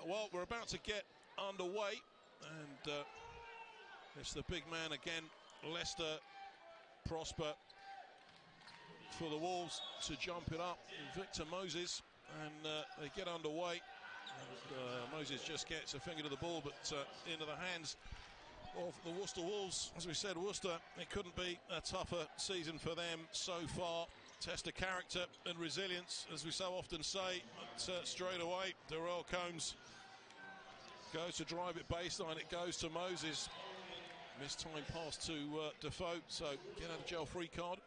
Well, we're about to get underway, and it's the big man again, Leicester Prosper, for the Wolves to jump it up. Victor Moses, and they get underway. And, Moses just gets a finger to the ball, but into the hands of the Worcester Wolves. As we said, Worcester, it couldn't be a tougher season for them so far. Test of character and resilience, as we so often say. But straight away, Darell Combs goes to drive it baseline. It goes to Moses. Missed time pass to Defoe, so get out of jail free card.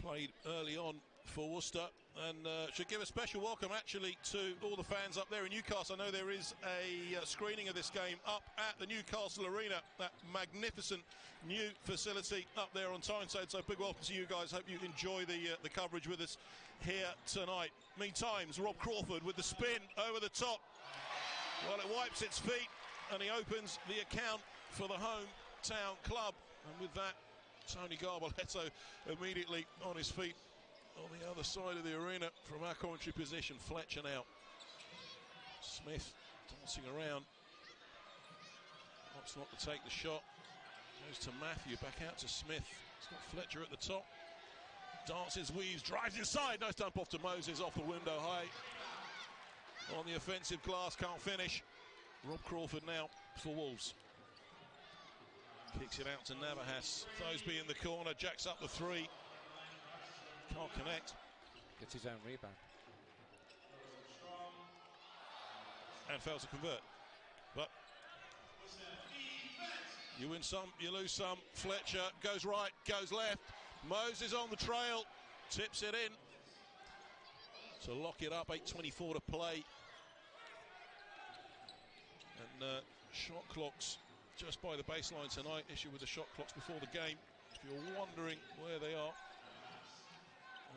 Played early on for Worcester, and should give a special welcome actually to all the fans up there in Newcastle. I know there is a screening of this game up at the Newcastle Arena, that magnificent new facility up there on Tyneside. So big welcome to you guys. Hope you enjoy the coverage with us here tonight. Meantime, Rob Crawford with the spin over the top. Well, it wipes its feet, and he opens the account for the hometown club. And with that, Tony Garboletto immediately on his feet on the other side of the arena from our commentary position. Fletcher now. Smith dancing around. Opts not to take the shot. Goes to Matthew, back out to Smith. It's got Fletcher at the top. Dances, weaves, drives inside. Nice dump off to Moses, off the window high. On the offensive glass, can't finish. Rob Crawford now for Wolves. Kicks it out to Navahas. Thoseby in the corner, jacks up the three. Can't connect. Gets his own rebound. And fails to convert. But you win some, you lose some. Fletcher goes right, goes left. Moses on the trail, tips it in to lock it up. 8:24 to play. And shot clocks just by the baseline tonight. Issue with the shot clocks before the game, if you're wondering where they are.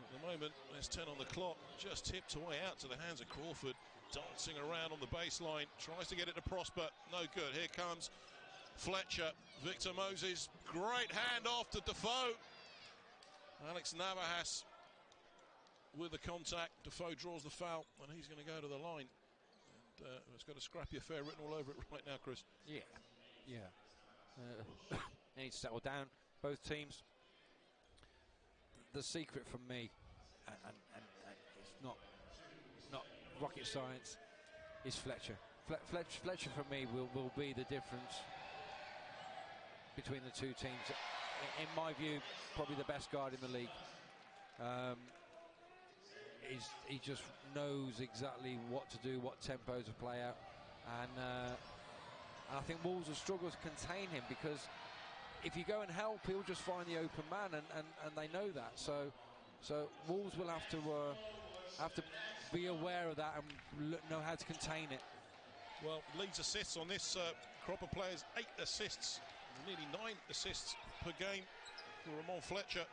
At the moment, there's 10 on the clock. Just tipped away out to the hands of Crawford. Dancing around on the baseline. Tries to get it to Prosper. No good. Here comes Fletcher. Victor Moses. Great hand off to Defoe. Alex Navahas with the contact. Defoe draws the foul, and he's going to go to the line. And it's got a scrappy affair written all over it right now, Chris. Yeah. They need to settle down, both teams. The secret for me, and it's not rocket science, is Fletcher. Fletcher for me will be the difference between the two teams. In my view, probably the best guard in the league. He just knows exactly what to do, what tempo to play out, and I think Wolves will struggle to contain him, because if you go and help, he'll just find the open man, and they know that. So Wolves will have to be aware of that and know how to contain it. Well, Leeds assists on this crop of players, 8 assists, nearly 9 assists per game for Ramon Fletcher.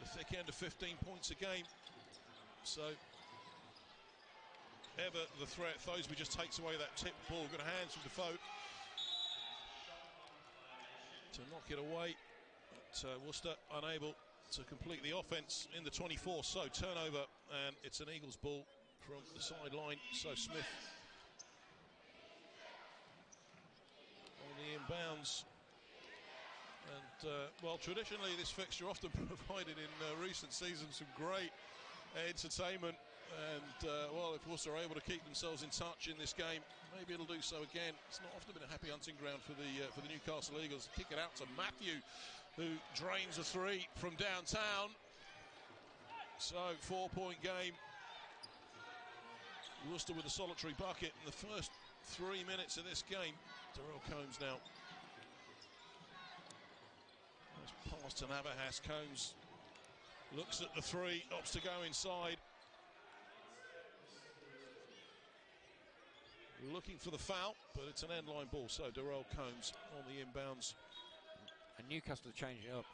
The thick end of 15 points a game. So ever the threat. Thoseby just takes away that tip ball. Good hands from Defoe to knock it away, but Worcester unable to complete the offence in the 24. So turnover, and it's an Eagles ball from the sideline. So Smith on the inbounds. And well, traditionally this fixture often provided in recent seasons some great entertainment, and well, if Worcester are able to keep themselves in touch in this game, maybe it'll do so again. It's not often been a happy hunting ground for the Newcastle Eagles. Kick it out to Matthew, who drains a three from downtown. So 4-point game. Worcester with a solitary bucket in the first 3 minutes of this game. Darell Combs now. Nice pass to Navahas. Combs looks at the three, opts to go inside. Looking for the foul, but it's an end line ball. So Darell Combs on the inbounds. And Newcastle changing it up,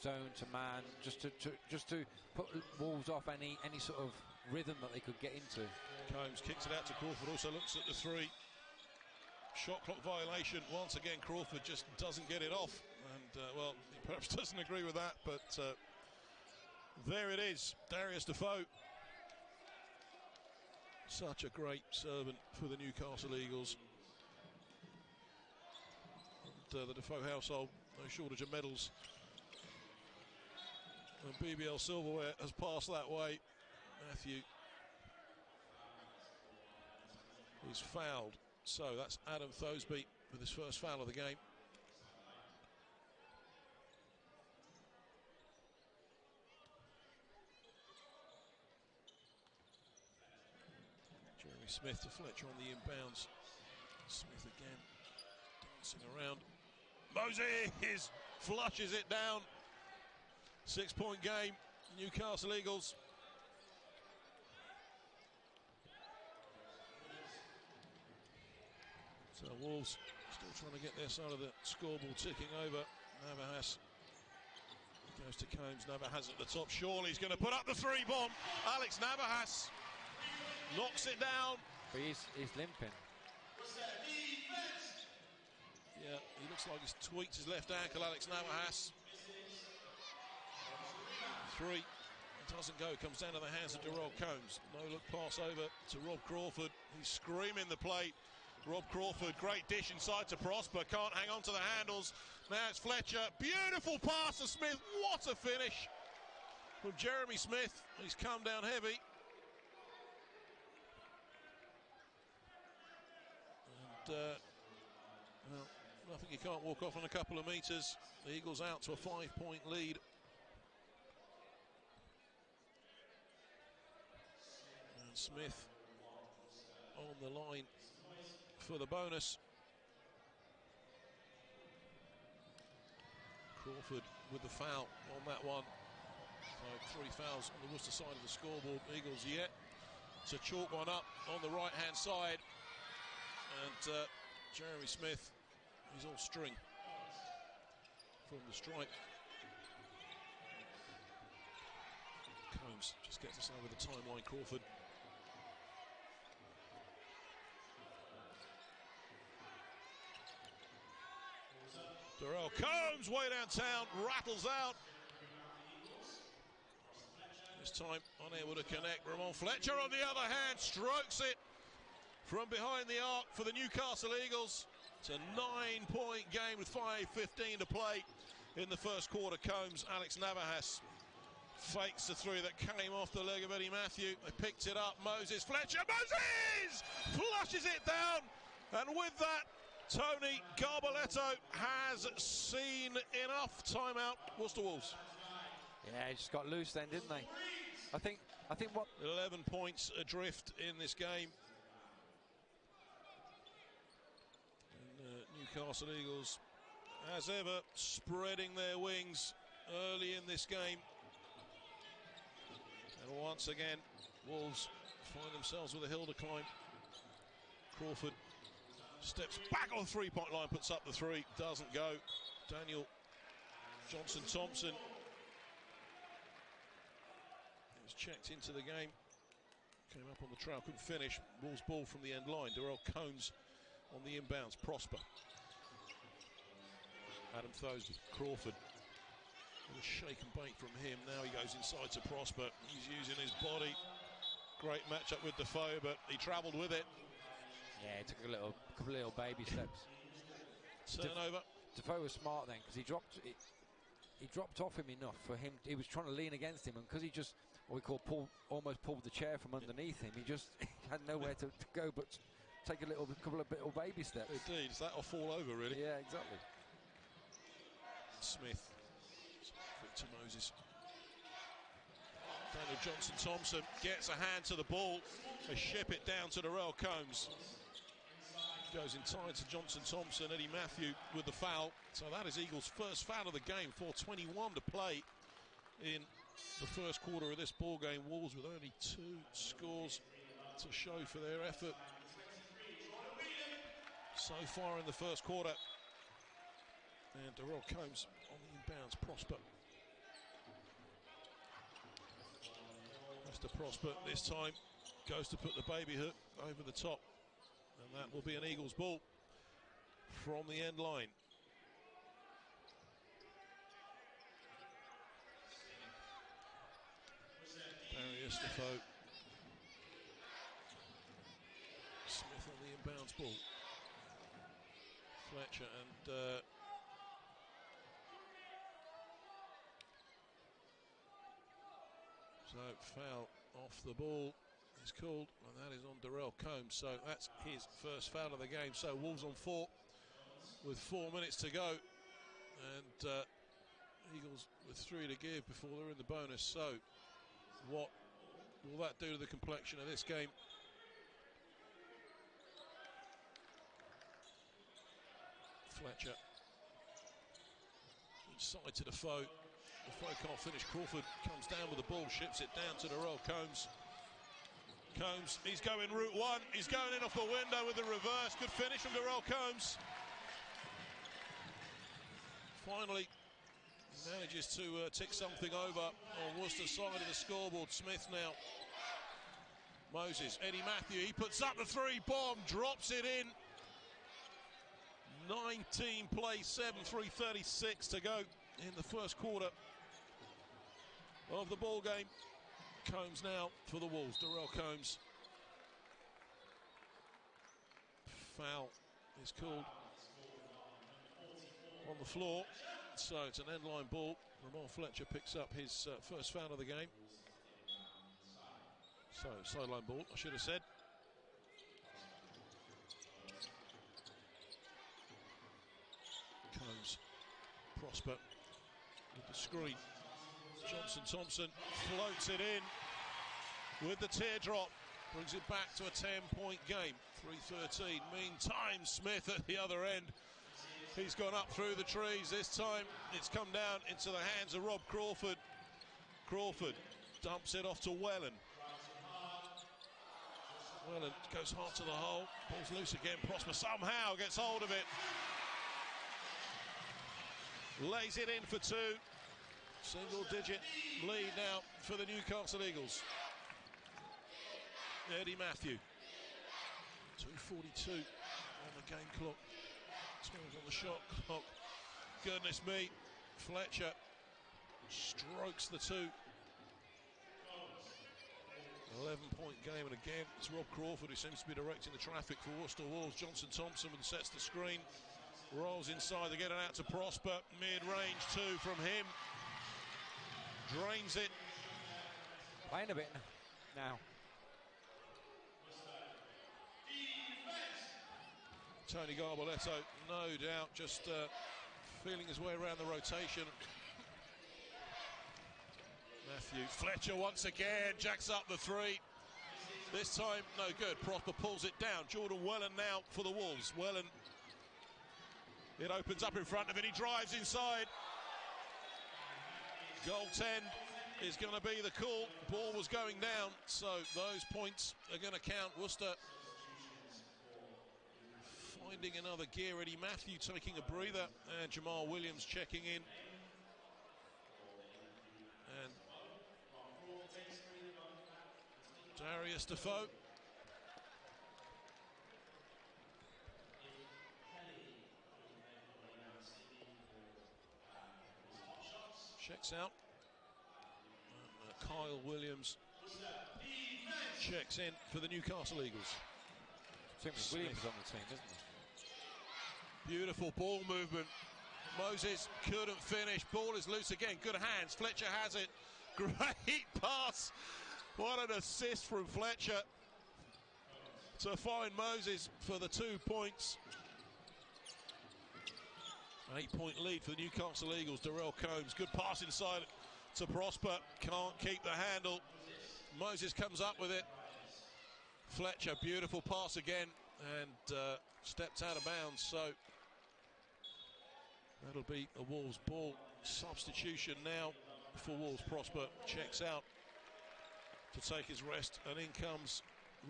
zone to man, just to put Wolves off any sort of rhythm that they could get into. Combs kicks it out to Crawford. Also looks at the three. Shot clock violation once again. Crawford just doesn't get it off, and well, he perhaps doesn't agree with that, but there it is. Darius Defoe Such a great servant for the Newcastle Eagles. And the Defoe household, no shortage of medals. And BBL Silverware has passed that way. Matthew is fouled. So that's Adam Thosby with his first foul of the game. Jeremy Smith to Fletcher on the inbounds. Smith again, dancing around. Moses flushes it down. 6-point game, Newcastle Eagles. So Wolves still trying to get their side of the scoreboard ticking over. Navas goes to Combs. Navas at the top. Surely he's going to put up the 3-bomb. Alex Navas knocks it down. But he's limping. Yeah, he looks like he's tweaked his left ankle, Alex Navas. 3. It doesn't go. Comes down to the hands of Darell Combs. No look pass over to Rob Crawford. He's screaming the plate. Rob Crawford, great dish inside to Prosper. Can't hang on to the handles. Now it's Fletcher. Beautiful pass to Smith. What a finish from Jeremy Smith. He's come down heavy. And, well, nothing you can't walk off on a couple of metres. The Eagles out to a 5-point lead. And Smith on the line for the bonus. Crawford with the foul on that one. So 3 fouls on the Worcester side of the scoreboard. Eagles yet to chalk one up on the right-hand side. And Jeremy Smith, he's all string from the stripe. Combs just gets us over the timeline, Crawford. Darell Combs way downtown, rattles out. This time unable to connect. Ramon Fletcher on the other hand strokes it from behind the arc for the Newcastle Eagles. It's a 9-point game with 5:15 to play in the first quarter. Combs, Alex Navas fakes the 3 that came off the leg of Eddie Matthew. They picked it up. Moses Fletcher. Moses flushes it down. And with that, Tony Garboletto has seen enough. Timeout, Worcester Wolves. Yeah, he just got loose then, didn't they? I think what 11 points adrift in this game. And, Newcastle Eagles, as ever, spreading their wings early in this game. And once again, Wolves find themselves with a hill to climb. Crawford steps back on the 3-point line, puts up the 3, doesn't go. Daniel Johnson-Thompson was checked into the game, came up on the trail, couldn't finish. Wolves ball from the end line. Darell Combs on the inbounds. Prosper. Adam Thosby. Crawford. A little shake and bake from him. Now he goes inside to Prosper. He's using his body. Great matchup with Defoe, but he travelled with it. Yeah, it took a couple of little baby steps. Turnover. Defoe was smart then, because he dropped off him enough for him. He was trying to lean against him, and because he just what we call almost pulled the chair from underneath him, he just had nowhere to go but take a couple of little baby steps. Indeed, it's that or fall over really. Yeah, exactly. Smith, Victor Moses. Daniel Johnson-Thompson gets a hand to the ball. They ship it down to Darell Combs. Goes inside to Johnson-Thompson. Eddie Matthew with the foul. So that is Eagles' first foul of the game. 4:21 to play in the first quarter of this ball game. Wolves with only 2 scores to show for their effort so far in the first quarter. And Darell Combs on the inbounds. Prosper. Mr. Prosper this time goes to put the baby hook over the top. And that will be an Eagles ball from the end line. Darius Defoe bounce ball. Fletcher and so foul off the ball is called, and that is on Darell Combs. So that's his first foul of the game. So Wolves on 4 with 4 minutes to go, and Eagles with 3 to give before they're in the bonus. So what will that do to the complexion of this game? Fletcher inside to the foe. The foe can't finish. Crawford comes down with the ball, ships it down to Darell Combs. Combs, he's going route one. He's going in off the window with the reverse. Good finish from Darell Combs. Finally manages to tick something over on Worcester's side of the scoreboard. Smith now. Moses, Eddie Matthew, he puts up the 3 bomb, drops it in. 19 play, 7, 3:36 to go in the first quarter of the ball game. Combs now for the Wolves. Darell Combs. Foul is called on the floor, so it's an end line ball. Ramon Fletcher picks up his first foul of the game. So sideline ball, I should have said. Combs, Prosper with the screen. Johnson Thompson floats it in with the teardrop, brings it back to a 10-point game. 3:13. Meantime, Smith at the other end. He's gone up through the trees. This time it's come down into the hands of Rob Crawford. Crawford dumps it off to Wellen. Wellen goes hard to the hole. Ball's loose again. Prosper somehow gets hold of it. Lays it in for 2. Single-digit lead now for the Newcastle Eagles. Eddie Matthew. 2:42 on the game clock. 12 on the shot clock. Goodness me. Fletcher strokes the 2. 11-point game, and again it's Rob Crawford who seems to be directing the traffic for Worcester Wolves. Johnson Thompson sets the screen. Rolls inside, they get it out to Prosper. Mid-range 2 from him. Drains it. Playing a bit now. Tony Garboletto, no doubt, just feeling his way around the rotation. Matthew, Fletcher once again, jacks up the 3. This time, no good. Prosper pulls it down. Jordan Wellen now for the Wolves. Wellen, it opens up in front of him. He drives inside. Goal 10 is going to be the call. Ball was going down, so those points are going to count. Worcester finding another gear. Eddie Matthew taking a breather, and Jamal Williams checking in. And Darius Defoe. Checks out. And, Kyle Williams checks in for the Newcastle Eagles. Williams on the team, isn't he? Beautiful ball movement. Moses couldn't finish. Ball is loose again. Good hands. Fletcher has it. Great pass. What an assist from Fletcher to find Moses for the 2 points. An 8-point lead for the Newcastle Eagles. Darell Combs, good pass inside to Prosper. Can't keep the handle. Moses comes up with it. Fletcher, beautiful pass again, and stepped out of bounds. So that'll be a Wolves ball. Substitution now for Wolves. Prosper checks out to take his rest, and in comes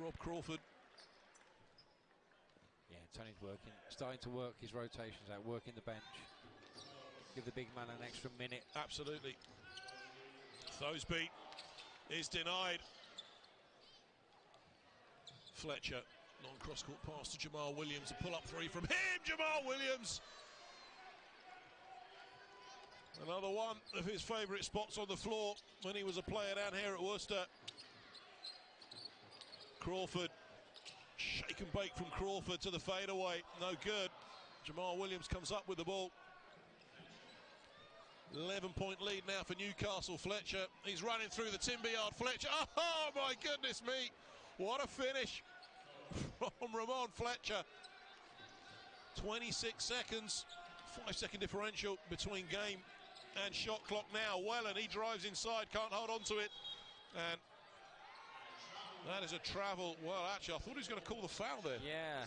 Rob Crawford. Yeah, Tony's working, starting to work his rotations out, working the bench. Give the big man an extra minute. Absolutely. Thosby is denied. Fletcher, long cross-court pass to Jamal Williams. A pull-up 3 from him, Jamal Williams. Another one of his favourite spots on the floor when he was a player down here at Worcester. Crawford shaking shake and bake from Crawford to the fadeaway, no good. Jamal Williams comes up with the ball. 11-point lead now for Newcastle. Fletcher, he's running through the timber yard. Fletcher, oh my goodness me, what a finish from Ramon Fletcher. 26 seconds, 5-second differential between game and shot clock now. Wellen, he drives inside, can't hold on to it, and that is a travel. Well, actually, I thought he was going to call the foul there. Yeah.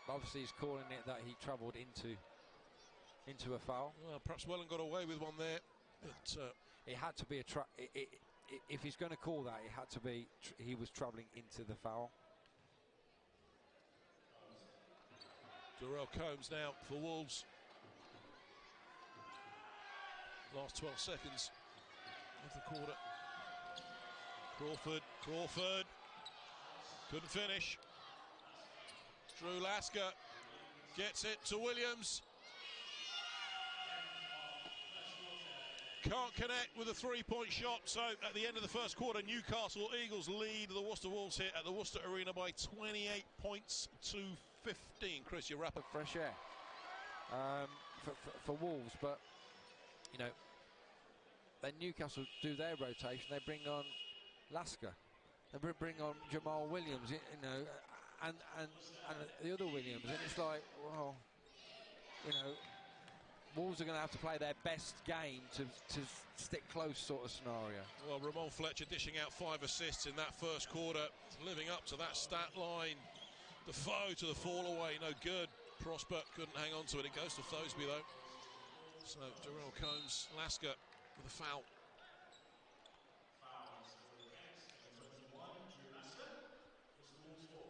Obviously, he's calling it that he travelled into a foul. Well, perhaps Wellen got away with one there. But, it had to be if he's going to call that, it had to be he was travelling into the foul. Darell Combs now for Wolves. Last 12 seconds of the quarter. Crawford couldn't finish. Drew Lasker gets it to Williams. Can't connect with a three-point shot. So at the end of the first quarter, Newcastle Eagles lead the Worcester Wolves here at the Worcester Arena by 28 points to 15. Chris, you wrap up. Fresh air for Wolves, but you know, then Newcastle do their rotation. They bring on Lasker, they bring on Jamal Williams, you know, and the other Williams, and it's like, well, you know, Wolves are going to have to play their best game to stick close, sort of scenario. Well, Ramon Fletcher dishing out 5 assists in that first quarter, living up to that stat line. Defoe to the fall away, no good. Prosper couldn't hang on to it. It goes to Thoseby though. So Darell Combs, Lasker with a foul.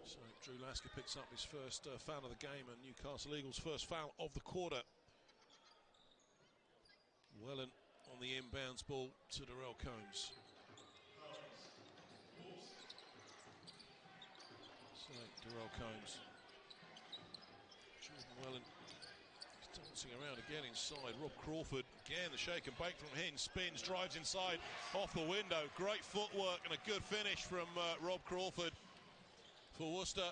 So Drew Lasker picks up his first foul of the game, and Newcastle Eagles' first foul of the quarter. Wellen on the inbounds ball to Darell Combs. So Darell Combs. Jordan Wellen. He's dancing around again inside. Rob Crawford again, the shake and bake from him. Spins, drives inside, off the window. Great footwork and a good finish from Rob Crawford for Worcester.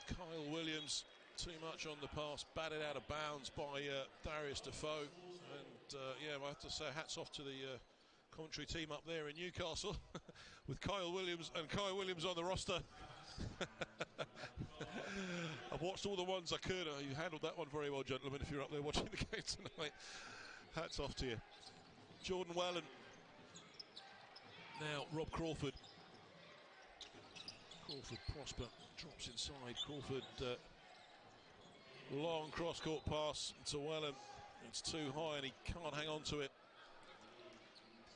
Kyle Williams, too much on the pass, batted out of bounds by Darius Defoe. And yeah, I have to say hats off to the commentary team up there in Newcastle with Kyle Williams on the roster. I've watched all the ones I could. You handled that one very well, gentlemen, if you're up there watching the game tonight. Hats off to you. Jordan Wellen. Now Rob Crawford. Prosper drops inside. Crawford, long cross-court pass to Wellen. It's too high and he can't hang on to it.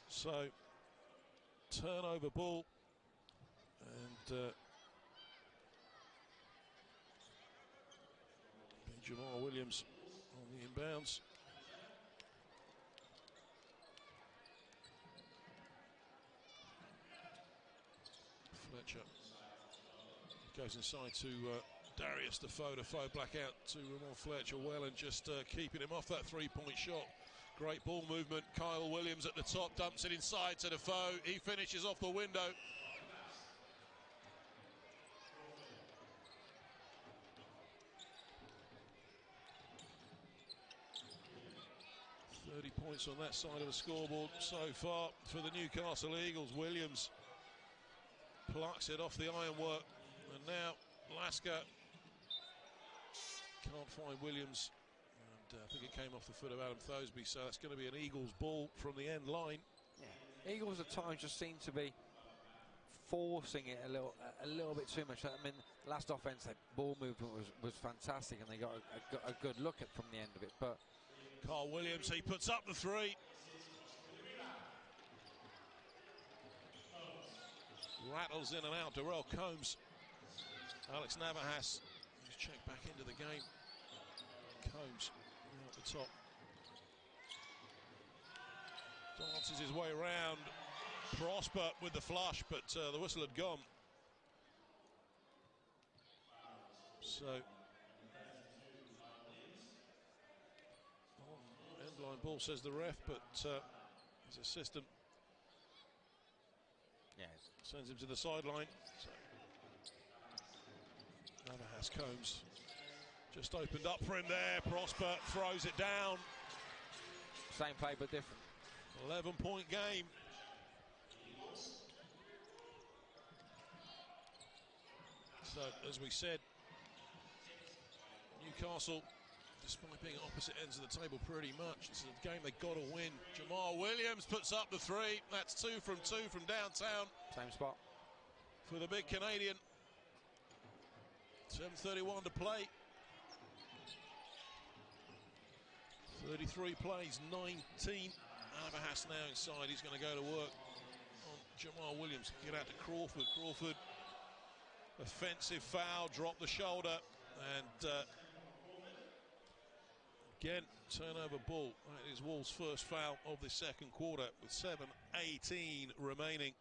So, turnover ball. And Jamal Williams on the inbounds. Fletcher goes inside to Darius Defoe. Defoe black out to Ramon Fletcher. Wellen just keeping him off that three-point shot. Great ball movement. Kyle Williams at the top, dumps it inside to Defoe. He finishes off the window. Points on that side of the scoreboard so far for the Newcastle Eagles. Williams plucks it off the ironwork, and now Lasker can't find Williams, and I think it came off the foot of Adam Thoseby, so that's going to be an Eagles ball from the end line. Yeah. Eagles at times just seem to be forcing it a little bit too much. I mean, last offense, the ball movement was fantastic, and they got a good look at from the end of it, but Carl Williams, he puts up the three. Rattles in and out. Darell Combs. Alex Navahas. He's checked back into the game. Combs out the top. Dances his way around. Prosper with the flush, but the whistle had gone. So line ball, says the ref, but his assistant. Yeah, it's Sends him to the sideline. So Navas Combs just opened up for him there. Prosper throws it down. Same play but different. 11-point game. So, as we said, Newcastle, despite being opposite ends of the table pretty much, it's a game they've got to win. Jamal Williams puts up the three. That's 2 from 2 from downtown. Same spot. For the big Canadian. 7:31 to play. 33 plays, 19. Navas now inside. He's going to go to work on Jamal Williams. Get out to Crawford. Crawford, offensive foul, drop the shoulder, and again, turnover ball. That is Wolves' first foul of the second quarter with 7:18 remaining.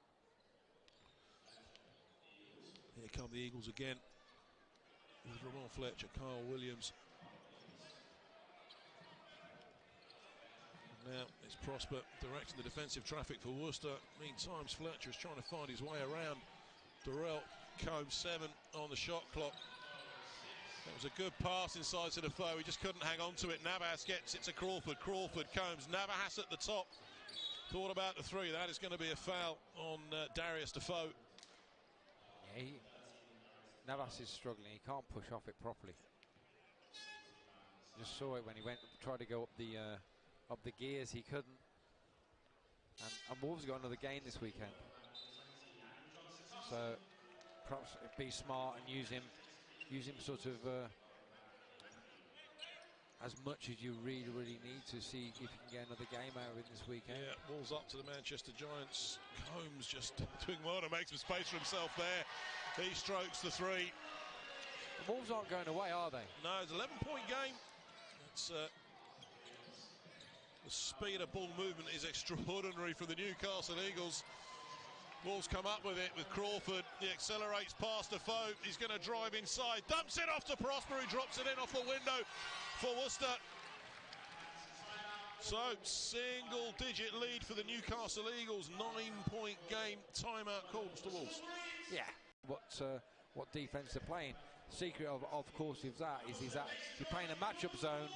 Here come the Eagles again with Ramon Fletcher, Kyle Williams. Now it's Prosper directing the defensive traffic for Worcester. Meantime, Fletcher's trying to find his way around. Darell, Combs 7 on the shot clock. That was a good pass inside to Defoe. He just couldn't hang on to it. Navas gets it to Crawford. Crawford, Combs, Navas at the top. Thought about the three. That is going to be a foul on Darius Defoe. Yeah, Navas is struggling. He can't push off it properly. Just saw it when he went tried to go up the gears. He couldn't. And Wolves got another game this weekend. So perhaps be smart and use him sort of as much as you really need to see if you can get another game out of it this weekend. Yeah, Wolves up to the Manchester Giants. Combs just doing well to make some space for himself there. He strokes the three. The Wolves aren't going away, are they? No, it's an 11-point game. It's the speed of ball movement is extraordinary for the Newcastle Eagles. Wolves come up with it with Crawford. He accelerates past Defoe. He's going to drive inside. Dumps it off to Prosper. He drops it in off the window for Worcester. So, single-digit lead for the Newcastle Eagles. 9-point game. Timeout called to Wolves. Yeah. What defence they're playing. Secret of course is that you're playing a matchup zone,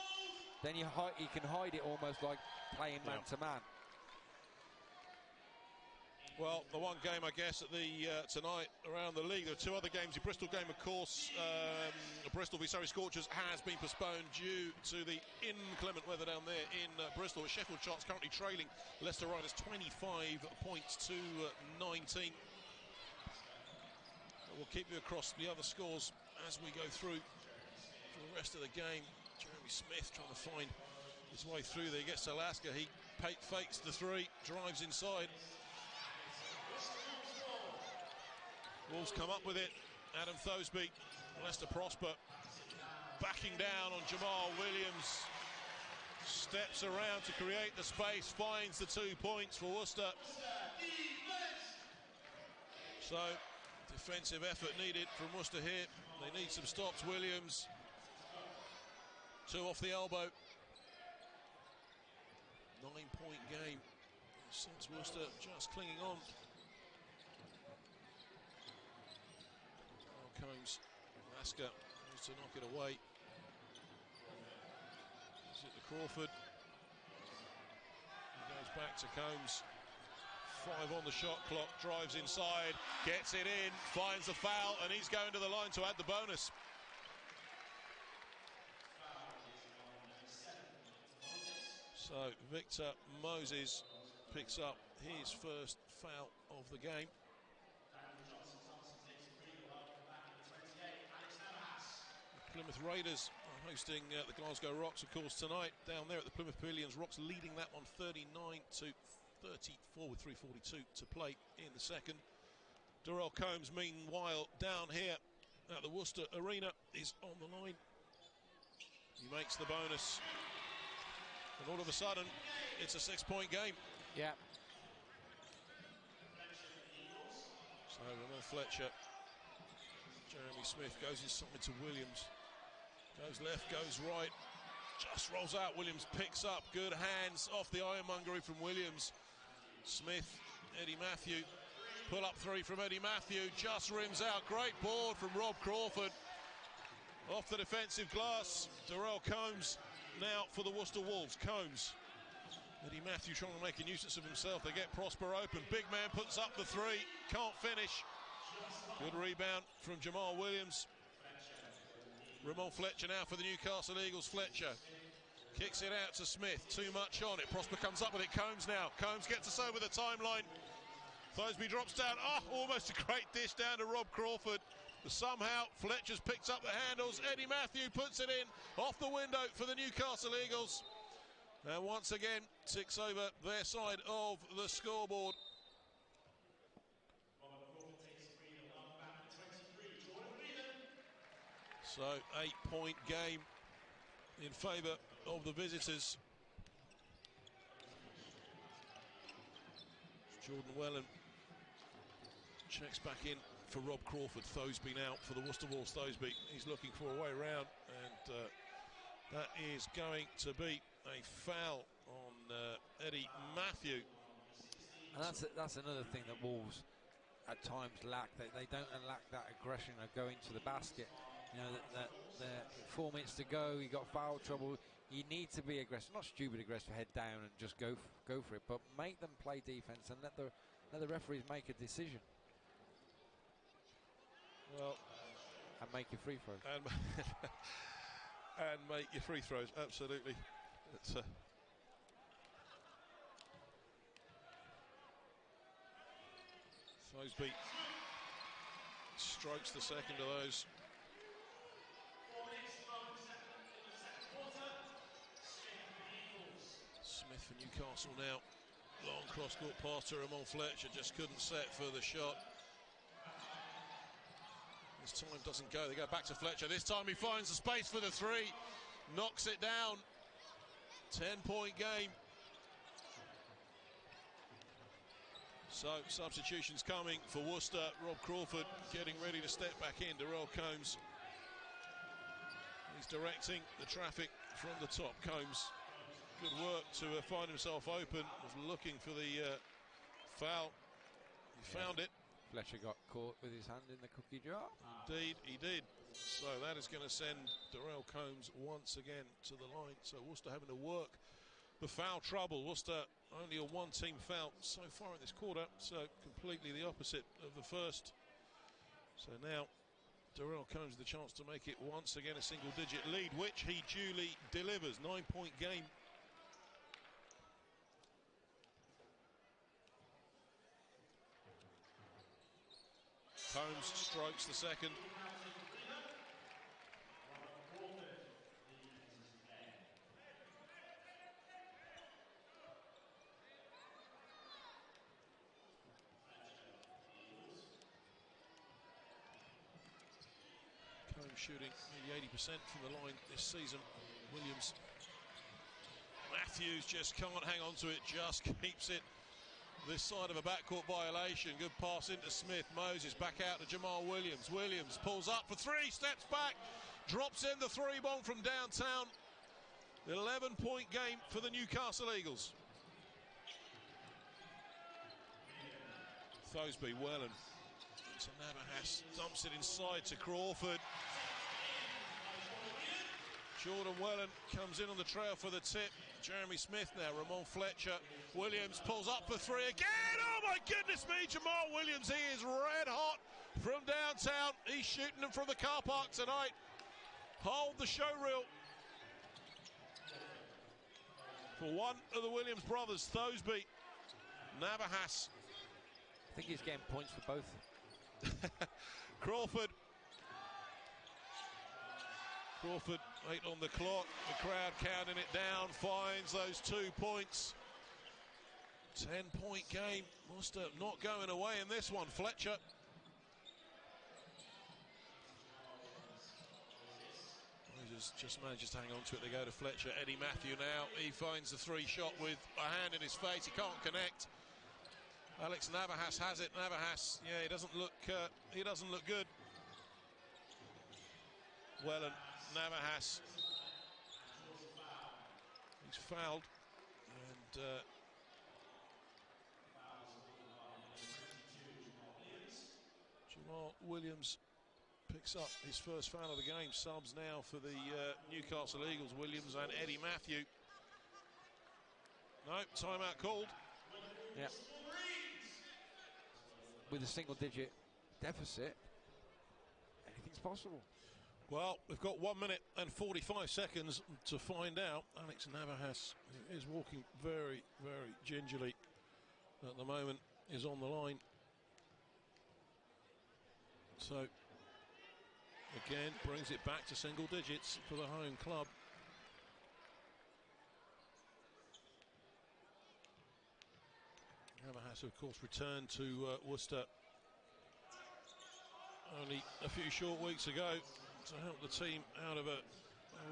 then you can hide it almost like playing man-to-man. Well, the one game, I guess, at the tonight around the league. There are two other games. The Bristol game, of course, Bristol v Surrey Scorchers has been postponed due to the inclement weather down there in Bristol. Sheffield Charts currently trailing Leicester Riders 25 points to 19. We'll keep you across the other scores as we go through for the rest of the game. Jeremy Smith trying to find his way through there. He gets to Alaska. He fakes the three, drives inside. Wolves come up with it. Adam Thosby, Leicester Prosper backing down on Jamal Williams. Steps around to create the space, finds the 2 points for Worcester. So, defensive effort needed from Worcester here. They need some stops. Williams, 2 off the elbow. 9-point game. Since Worcester just clinging on. Combs, Alaska needs to knock it away. Is it to Crawford? He goes back to Combs. 5 on the shot clock, drives inside, gets it in, finds the foul, and he's going to the line to add the bonus. So Victor Moses picks up his first foul of the game. Plymouth Raiders are hosting the Glasgow Rocks, of course, tonight down there at the Plymouth Pavilions. Rocks leading that one 39-34 with 3:42 to play in the second. Darell Combs, meanwhile, down here at the Worcester Arena, is on the line. He makes the bonus, and all of a sudden, it's a 6-point game. Yeah. So Ramon Fletcher, Jeremy Smith goes inside to Williams. Goes left, goes right, just rolls out. Williams picks up, good hands off the ironmongery from Williams. Smith, Eddie Matthew Pull up three from Eddie Matthew, just rims out. Great board from Rob Crawford. Off the defensive glass, Darell Combs now for the Worcester Wolves. Combs. Eddie Matthew trying to make a nuisance of himself. They get Prosper open. Big man puts up the three. Can't finish. Good rebound from Jamal Williams. Ramon Fletcher now for the Newcastle Eagles. Fletcher kicks it out to Smith. Too much on it. Prosper comes up with it. Combs now. Combs gets us over the timeline. Thoseby drops down. Almost a great dish down to Rob Crawford. But somehow Fletcher's picked up the handles. Eddie Matthew puts it in off the window for the Newcastle Eagles. And once again ticks over their side of the scoreboard. So 8-point game in favour of the visitors. Jordan Wellen checks back in for Rob Crawford. Thoseby now for the Worcester Wolves. Thoseby, he's looking for a way round, and that is going to be a foul on Eddie Matthew. And that's another thing that Wolves at times lack. They don't lack that aggression of going to the basket. You know, that 4 minutes to go, you got foul trouble. You need to be aggressive, not stupid aggressive, head down and just go for it, but make them play defense and let the referees make a decision. Well, and make your free throws. And make your free throws, absolutely. It's Thoseby strokes the second of those. Smith for Newcastle now. Long cross-court pass to Ramon Fletcher, just couldn't set for the shot. This time doesn't go. They go back to Fletcher. This time he finds the space for the three. Knocks it down. 10-point game. So substitutions coming for Worcester. Rob Crawford getting ready to step back in. Darell Combs. He's directing the traffic from the top. Combs, good work to find himself open. Was looking for the foul. He found it. Fletcher got caught with his hand in the cookie jar. Indeed, he did. So that is going to send Darell Combs once again to the line. So Worcester having to work the foul trouble. Worcester only a one-team foul so far in this quarter. So completely the opposite of the first. So now Darell Combs with the chance to make it once again a single-digit lead, which he duly delivers. 9-point game. Combs strokes the second. Combs shooting maybe 80% from the line this season. Williams. Matthews just can't hang on to it, just keeps it this side of a backcourt violation. Good pass into Smith. Moses back out to Jamal Williams. Williams pulls up for three, steps back, drops in the three bomb from downtown. 11-point game for the Newcastle Eagles. Thoseby, Wellen to Navahas, dumps it inside to Crawford. Jordan Wellen comes in on the trail for the tip. Jeremy Smith now, Ramon Fletcher. Williams pulls up for three again. Oh my goodness me, Jamal Williams, he is red hot from downtown. He's shooting them from the car park tonight. Hold the show reel for one of the Williams brothers, Thoseby. Navahas. I think he's getting points for both. Crawford. Crawford, 8 on the clock. The crowd counting it down, finds those 2 points. 10-point game. Worcester not going away in this one. Fletcher. Just manages to hang on to it. They go to Fletcher. Eddie Matthew now. He finds the three shot with a hand in his face. He can't connect. Alex Navahas has it. Navahas, yeah, he doesn't look good. Wellen, Navahas. He's fouled. And Jamal Williams picks up his first foul of the game. Subs now for the Newcastle Eagles, Williams and Eddie Matthew. No, timeout called. Yeah. With a single-digit deficit, anything's possible. Well, we've got 1 minute and 45 seconds to find out. Alex Navas is walking very, very gingerly at the moment, is on the line. So, again, brings it back to single digits for the home club. Navas, of course, returned to Worcester only a few short weeks ago to help the team out of a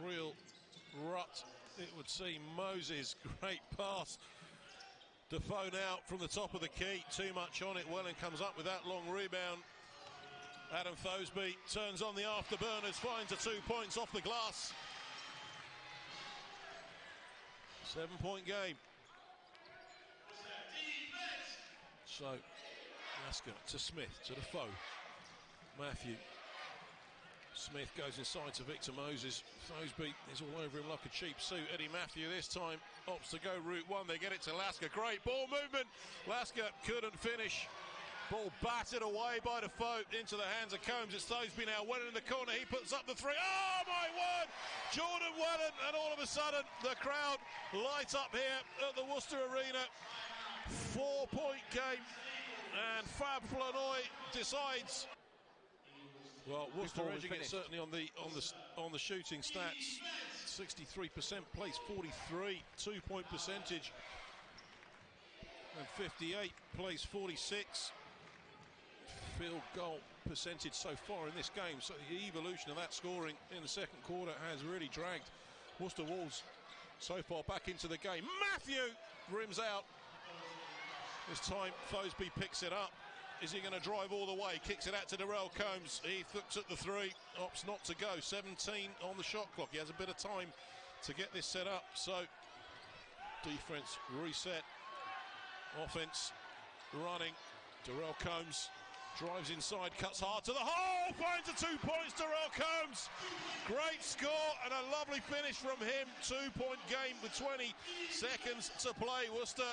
real rut, it would seem. Moses, great pass. Defoe now from the top of the key, too much on it. Welling comes up with that long rebound. Adam Thoseby turns on the afterburners, finds the 2 points off the glass. 7-point game. So, Lasker to Smith, to Defoe. Matthew. Smith goes inside to Victor Moses. Thoseby is all over him like a cheap suit. Eddie Matthew this time opts to go route one. They get it to Lasker. Great ball movement. Lasker couldn't finish. Ball battered away by Defoe into the hands of Combs. It's Thoseby now. Welling in the corner. He puts up the three. Oh my word! Jordan Welling, and all of a sudden the crowd light up here at the Worcester Arena. 4-point game, and Fab Flanoy decides. Well, Worcester edging it certainly on the shooting stats. 63% plays 43, 2-point percentage, and 58 plays 46. Field goal percentage so far in this game. So the evolution of that scoring in the second quarter has really dragged Worcester Wolves so far back into the game. Matthew rims out. This time Thoseby picks it up. Is he going to drive all the way? Kicks it out to Darell Combs. He looks at the three, opts not to go. 17 on the shot clock. He has a bit of time to get this set up. So, defense reset. Offense running. Darell Combs drives inside, cuts hard to the hole, finds the 2 points. Darell Combs. Great score and a lovely finish from him. 2-point game with 20 seconds to play. Worcester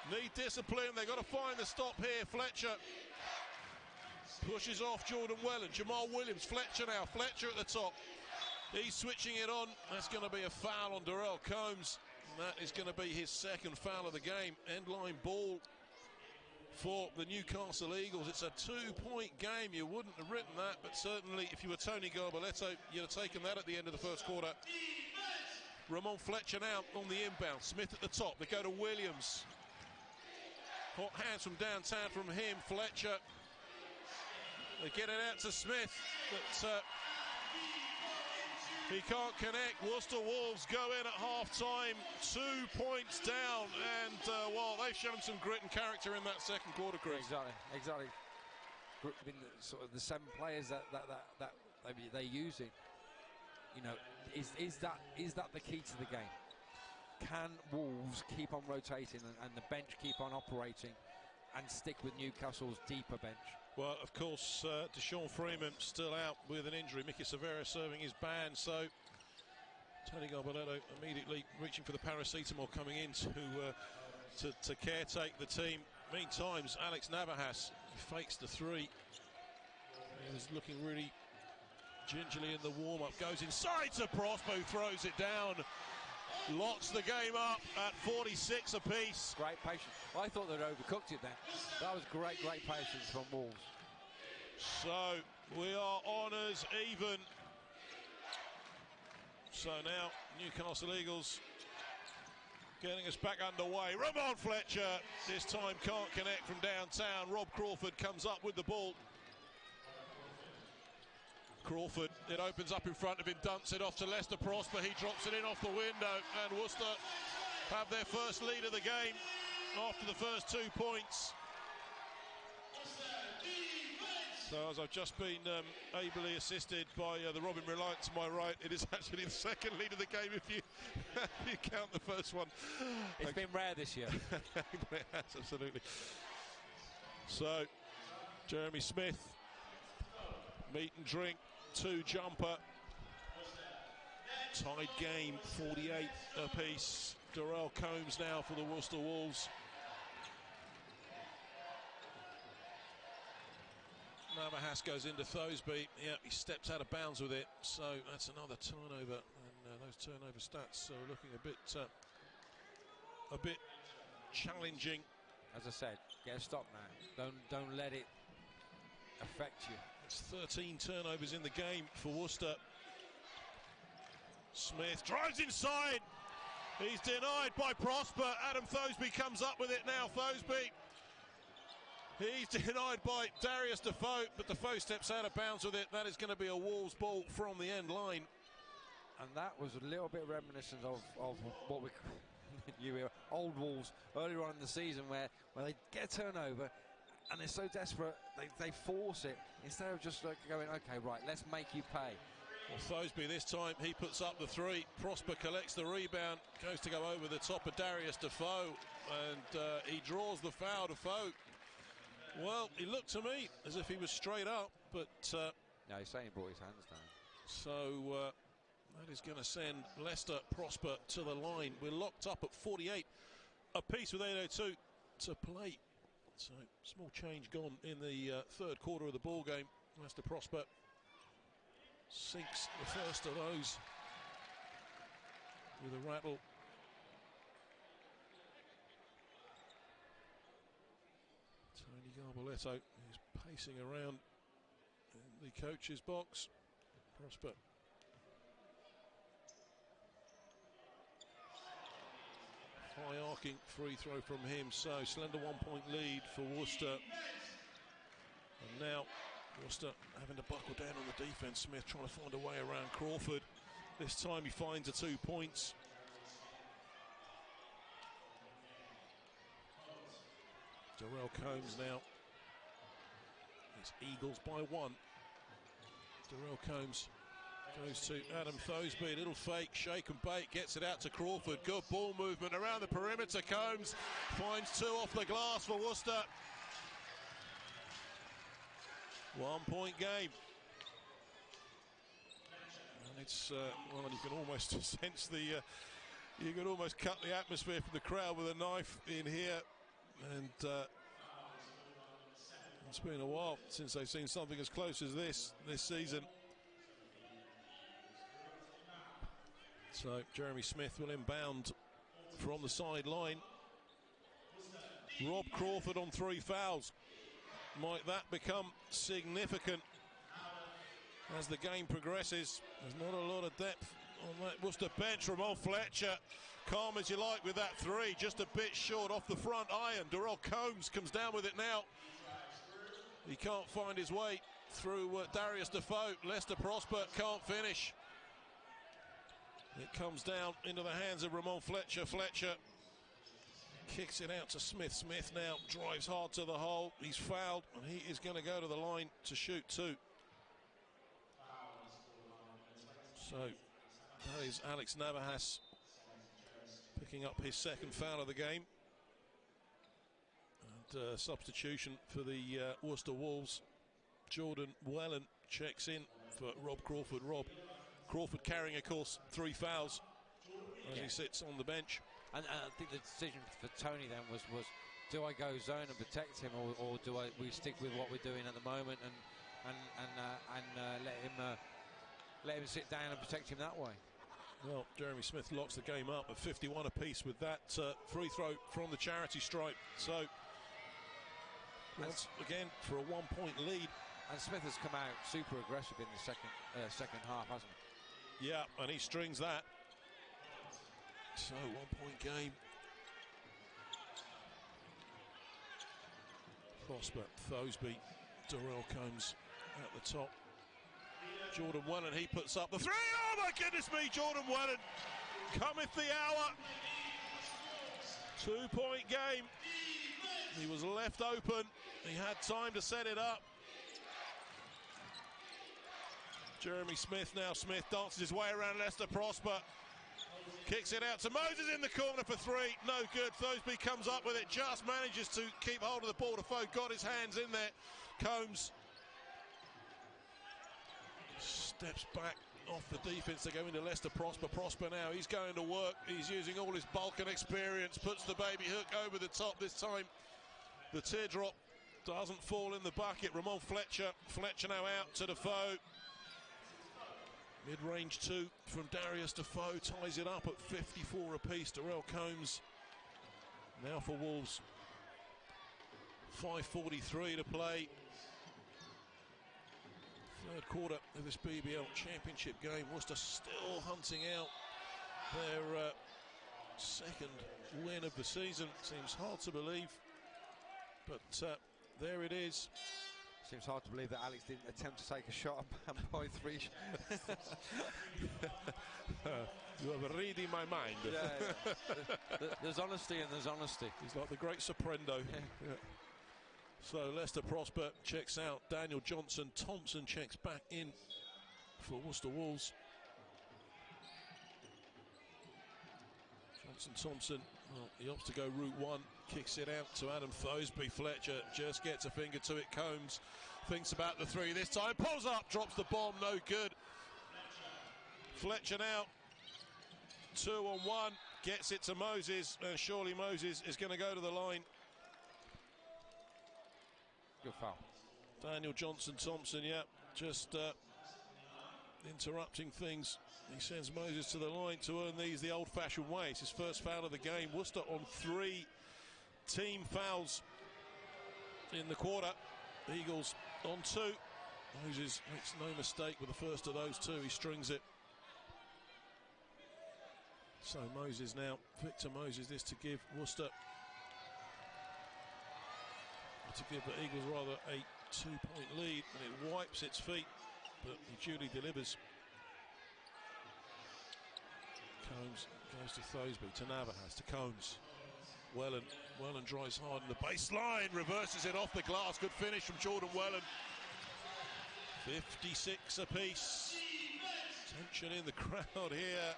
need discipline. They've got to find the stop here. Fletcher pushes off Jordan Welling. Jamal Williams. Fletcher now. Fletcher at the top. He's switching it on. That's going to be a foul on Darell Combs. And that is going to be his second foul of the game. End line ball for the Newcastle Eagles. It's a 2-point game. You wouldn't have written that, but certainly if you were Tony Garbaletto, you'd have taken that at the end of the first quarter. Ramon Fletcher now on the inbound. Smith at the top. They go to Williams. Hot hands from downtown from him. Fletcher. They get it out to Smith, but he can't connect. Worcester Wolves go in at half-time, 2 points down, and well, they've shown some grit and character in that second quarter, Chris. Exactly. Sort of the 7 players that they're using. You know, is that the key to the game? Can Wolves keep on rotating and the bench keep on operating and stick with Newcastle's deeper bench? Well, of course, Deshaun Freeman still out with an injury. Mickey Severa serving his ban, so Tony Garbaletto immediately reaching for the paracetamol, coming in to caretake the team. Meantime, Alex Navas fakes the three. He was looking really gingerly in the warm-up. Goes inside to Prosper, who throws it down. Locks the game up at 46 apiece. Great patience. I thought they'd overcooked it then. That was great patience from Wolves. So we are on as even. So now Newcastle Eagles getting us back underway. Ramon Fletcher this time can't connect from downtown. Rob Crawford comes up with the ball. Crawford, it opens up in front of him, dumps it off to Lester Prosper. He drops it in off the window, and Worcester have their first lead of the game after the first 2 points. So as I've just been ably assisted by the Robin Reliant to my right, it is actually the second lead of the game if you count the first one. It's been rare this year. It has, absolutely. So Jeremy Smith Meat and drink, 2 jumper. Tied game, 48 apiece. Darell Combs now for the Worcester Wolves. Navahas goes into Thosby. Yeah, he steps out of bounds with it. So that's another turnover, and those turnover stats are looking a bit challenging. As I said, get a stop now. Don't let it affect you. It's 13 turnovers in the game for Worcester. Smith drives inside. He's denied by Prosper. Adam Thosby comes up with it now. Thosby. He's denied by Darius Defoe, but Defoe steps out of bounds with it. That is going to be a Wolves ball from the end line. And that was a little bit reminiscent of what we old Wolves earlier on in the season, where they get a turnover and they're so desperate they force it instead of just like going, okay, right, let's make you pay. Well, Thosby this time, he puts up the 3. Prosper collects the rebound, goes to go over the top of Darius Defoe, and he draws the foul. Defoe, well, he looked to me as if he was straight up, but no, he's saying he brought his hands down. So that is going to send Leicester Prosper to the line. We're locked up at 48 apiece with 8:02 to play. So small change gone in the third quarter of the ball game. Leicester Prosper sinks the first of those with a rattle. Tony Garboletto is pacing around in the coach's box. Prosper. High arcing free throw from him, so slender 1-point lead for Worcester. And now Worcester having to buckle down on the defence. Smith trying to find a way around Crawford. This time he finds the 2 points. Darell Combs now. It's Eagles by 1. Darell Combs goes to Adam Thosby, a little fake, shake and bake, gets it out to Crawford. Good ball movement around the perimeter. Combs finds 2 off the glass for Worcester. 1-point game. And it's, well, you can almost sense the, you can almost cut the atmosphere from the crowd with a knife in here. And it's been a while since they've seen something as close as this season. So Jeremy Smith will inbound from the sideline. Rob Crawford on 3 fouls. Might that become significant as the game progresses? There's not a lot of depth on that Worcester bench. Ramon Fletcher, calm as you like with that 3, just a bit short off the front iron. Darell Combs comes down with it now. He can't find his way through Darius Defoe. Leicester Prosper can't finish. It comes down into the hands of Ramon Fletcher. Fletcher kicks it out to Smith. Smith now drives hard to the hole. He's fouled, and he is going to go to the line to shoot 2. So that is Alex Navahas picking up his 2nd foul of the game. And substitution for the Worcester Wolves. Jordan Wellen checks in for Rob Crawford. Rob Crawford carrying, of course, 3 fouls as he sits on the bench. And I think the decision for Tony then was do I go zone and protect him, or do we stick with what we're doing at the moment and let him sit down and protect him that way? Well, Jeremy Smith locks the game up at 51 apiece with that free throw from the charity stripe. So once again for a 1-point lead. And Smith has come out super aggressive in the second half, hasn't he? Yeah, and he strings that. So 1-point game. Prosper, Thosby, Darell Combs at the top. Jordan Wellen, he puts up the 3. Oh my goodness me, Jordan Wellen. Cometh the hour. 2-point game. He was left open. He had time to set it up. Jeremy Smith now. Smith dances his way around Leicester Prosper. Kicks it out to Moses in the corner for 3. No good. Thosby comes up with it. Just manages to keep hold of the ball. Defoe got his hands in there. Combs Steps back off the defence. They go into Leicester. Prosper now. He's going to work. He's using all his bulk and experience. Puts the baby hook over the top this time. The teardrop doesn't fall in the bucket. Ramon Fletcher. Fletcher now out to Defoe. Mid-range two from Darius Defoe. Ties it up at 54 apiece. Darell Combs now for Wolves. 5:43 to play. Third quarter of this BBL Championship game. Worcester still hunting out their second win of the season. Seems hard to believe, but there it is. Seems hard to believe that Alex didn't attempt to take a shot and by three. You have a read in my mind. Yeah. There's honesty and there's honesty. He's like the great Soprendo. Yeah. So Leicester Prosper checks out. Daniel Johnson Thompson checks back in for Worcester Wolves. Johnson Thompson, well, he opts to go route one, kicks it out to Adam Thoseby. Fletcher just gets a finger to it. Combs thinks about the three this time, pulls up, drops the bomb, no good. Fletcher now 2-on-1, gets it to Moses, and surely Moses is going to go to the line. Good foul. Daniel Johnson Thompson, yeah, just interrupting things. He sends Moses to the line to earn these the old-fashioned way. It's his first foul of the game. Worcester on 3 team fouls in the quarter. Eagles on 2. Moses makes no mistake with the first of those 2. He strings it. So Moses now, Victor Moses, this to give Worcester, to give the Eagles rather a 2-point lead, and it wipes its feet, but he duly delivers. Combs goes to Thoseby, to Navahas, to Combs. Welland drives hard in the baseline, reverses it off the glass. Good finish from Jordan Welland. 56 apiece. Tension in the crowd here.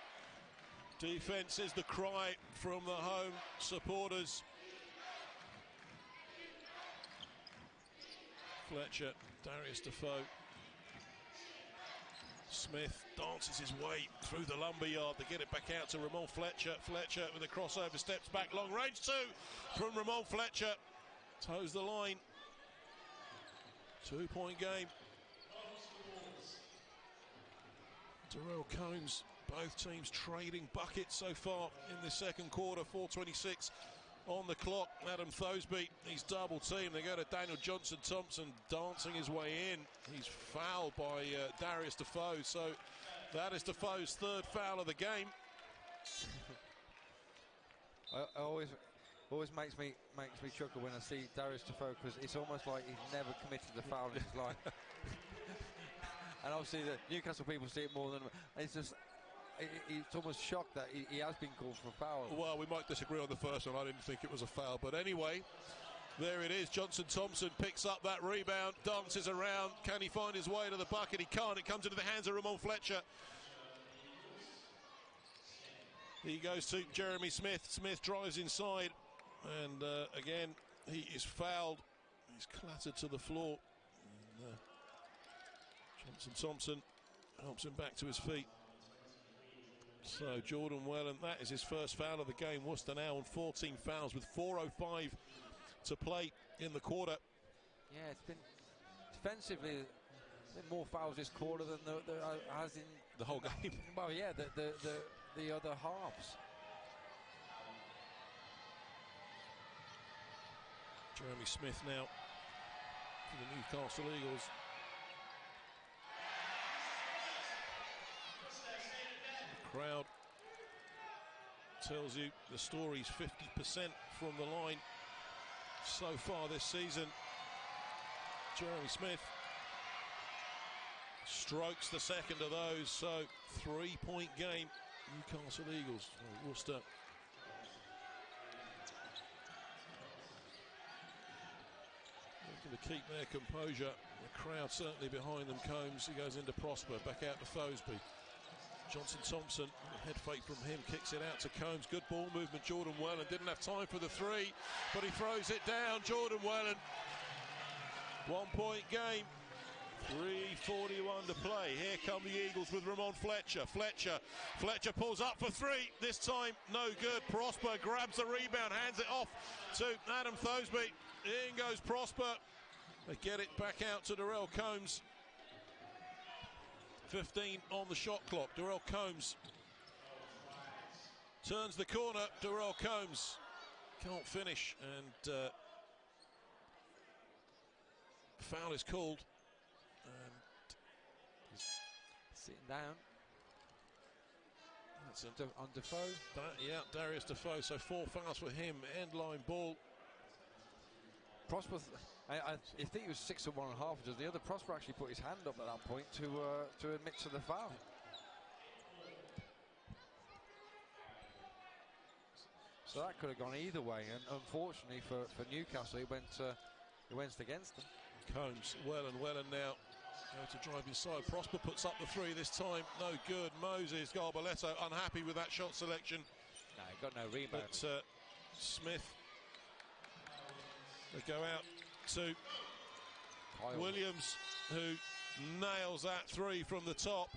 Defense is the cry from the home supporters. Fletcher, Darius Defoe. Smith dances his way through the lumberyard to get it back out to Ramon Fletcher. Fletcher with a crossover, steps back, long range 2 from Ramon Fletcher. Toes the line. 2-point game. Darell Combs, both teams trading buckets so far in the second quarter. 4:26 on the clock. Adam Thoseby, he's double teamed. They go to Daniel Johnson Thompson dancing his way in. He's fouled by Darius Defoe. So that is Defoe's 3rd foul of the game. I always makes me chuckle when I see Darius Defoe, because it's almost like he's never committed a foul in his life. And obviously the Newcastle people see it more than it's just. It's almost shocked that he has been called for a foul. Well, we might disagree on the first one. I didn't think it was a foul. But anyway, there it is. Johnson Thompson picks up that rebound, dances around. Can he find his way to the bucket? He can't. It comes into the hands of Ramon Fletcher. He goes to Jeremy Smith. Smith drives inside. And again, he is fouled. He's clattered to the floor. And, Johnson Thompson helps him back to his feet. So Jordan Welland, that is his first foul of the game. Worcester now on 14 fouls with 4:05 to play in the quarter. Yeah, it's been defensively more fouls this quarter than there has in the whole game. Well, yeah, the other halves. Jeremy Smith now for the Newcastle Eagles. Crowd tells you the story's 50% from the line so far this season. Jeremy Smith strokes the second of those, so 3-point game. Newcastle Eagles, Worcester. Looking to keep their composure. The crowd certainly behind them. Combs, he goes into Prosper, back out to Thoseby. Johnson Thompson, head fake from him, kicks it out to Combs. Good ball movement. Jordan Welland didn't have time for the 3, but he throws it down. Jordan Welland, 1-point game. 3:41 to play. Here come the Eagles with Ramon Fletcher. Fletcher pulls up for three. This time, no good. Prosper grabs the rebound, hands it off to Adam Thoseby. In goes Prosper. They get it back out to Darell Combs. 15 on the shot clock. Darell Combs turns the corner. Darell Combs can't finish, and foul is called. Sitting down. That's on Defoe. Yeah, Darius Defoe. So 4 fouls for him. End line ball. Prosper, I think it was 6 and 1.5. Does the other Prosper actually put his hand up at that point to admit to the foul? So that could have gone either way, and unfortunately for Newcastle, it went against them. Combs, Wellen now. Go to drive inside. Prosper puts up the three this time. No good. Moses, Garbaletto unhappy with that shot selection. No, he got no rebound. But Smith, they go out to Kyle Williams, who nails that three from the top.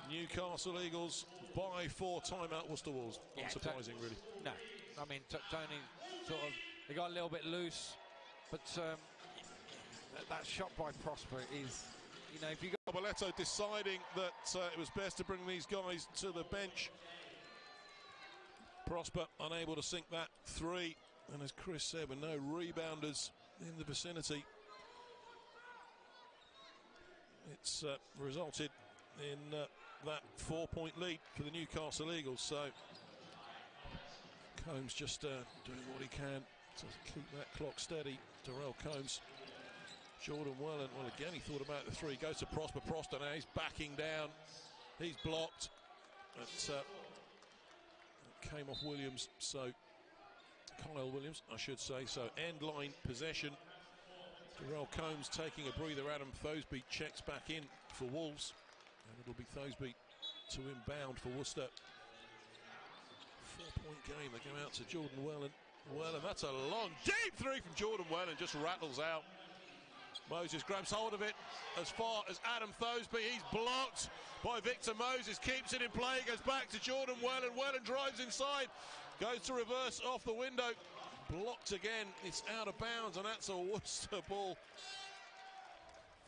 Newcastle Eagles by 4. Timeout Worcester Wolves. Unsurprising, really. No, I mean Tony sort of, they got a little bit loose, but that shot by Prosper is, you know, if you got Garbaletto deciding that it was best to bring these guys to the bench. Prosper unable to sink that three, and as Chris said, with no rebounders in the vicinity, it's resulted in that 4-point lead for the Newcastle Eagles. So Combs just doing what he can to keep that clock steady. Darell Combs. Jordan Wellen, well, again, he thought about the three. Goes to Prosper. Prosper now, he's backing down. He's blocked. But it came off Williams, so Kyle Williams, I should say. So end line possession. Darell Combs taking a breather. Adam Thoseby checks back in for Wolves. And it'll be Thoseby to inbound for Worcester. 4-point game. They go out to Jordan Wellen. That's a long, deep three from Jordan Wellen. Just rattles out. Moses grabs hold of it as far as Adam Thoseby. He's blocked by Victor Moses. Keeps it in play. Goes back to Jordan Wellen. Wellen drives inside. Goes to reverse off the window. Blocked again. It's out of bounds, and that's a Worcester ball.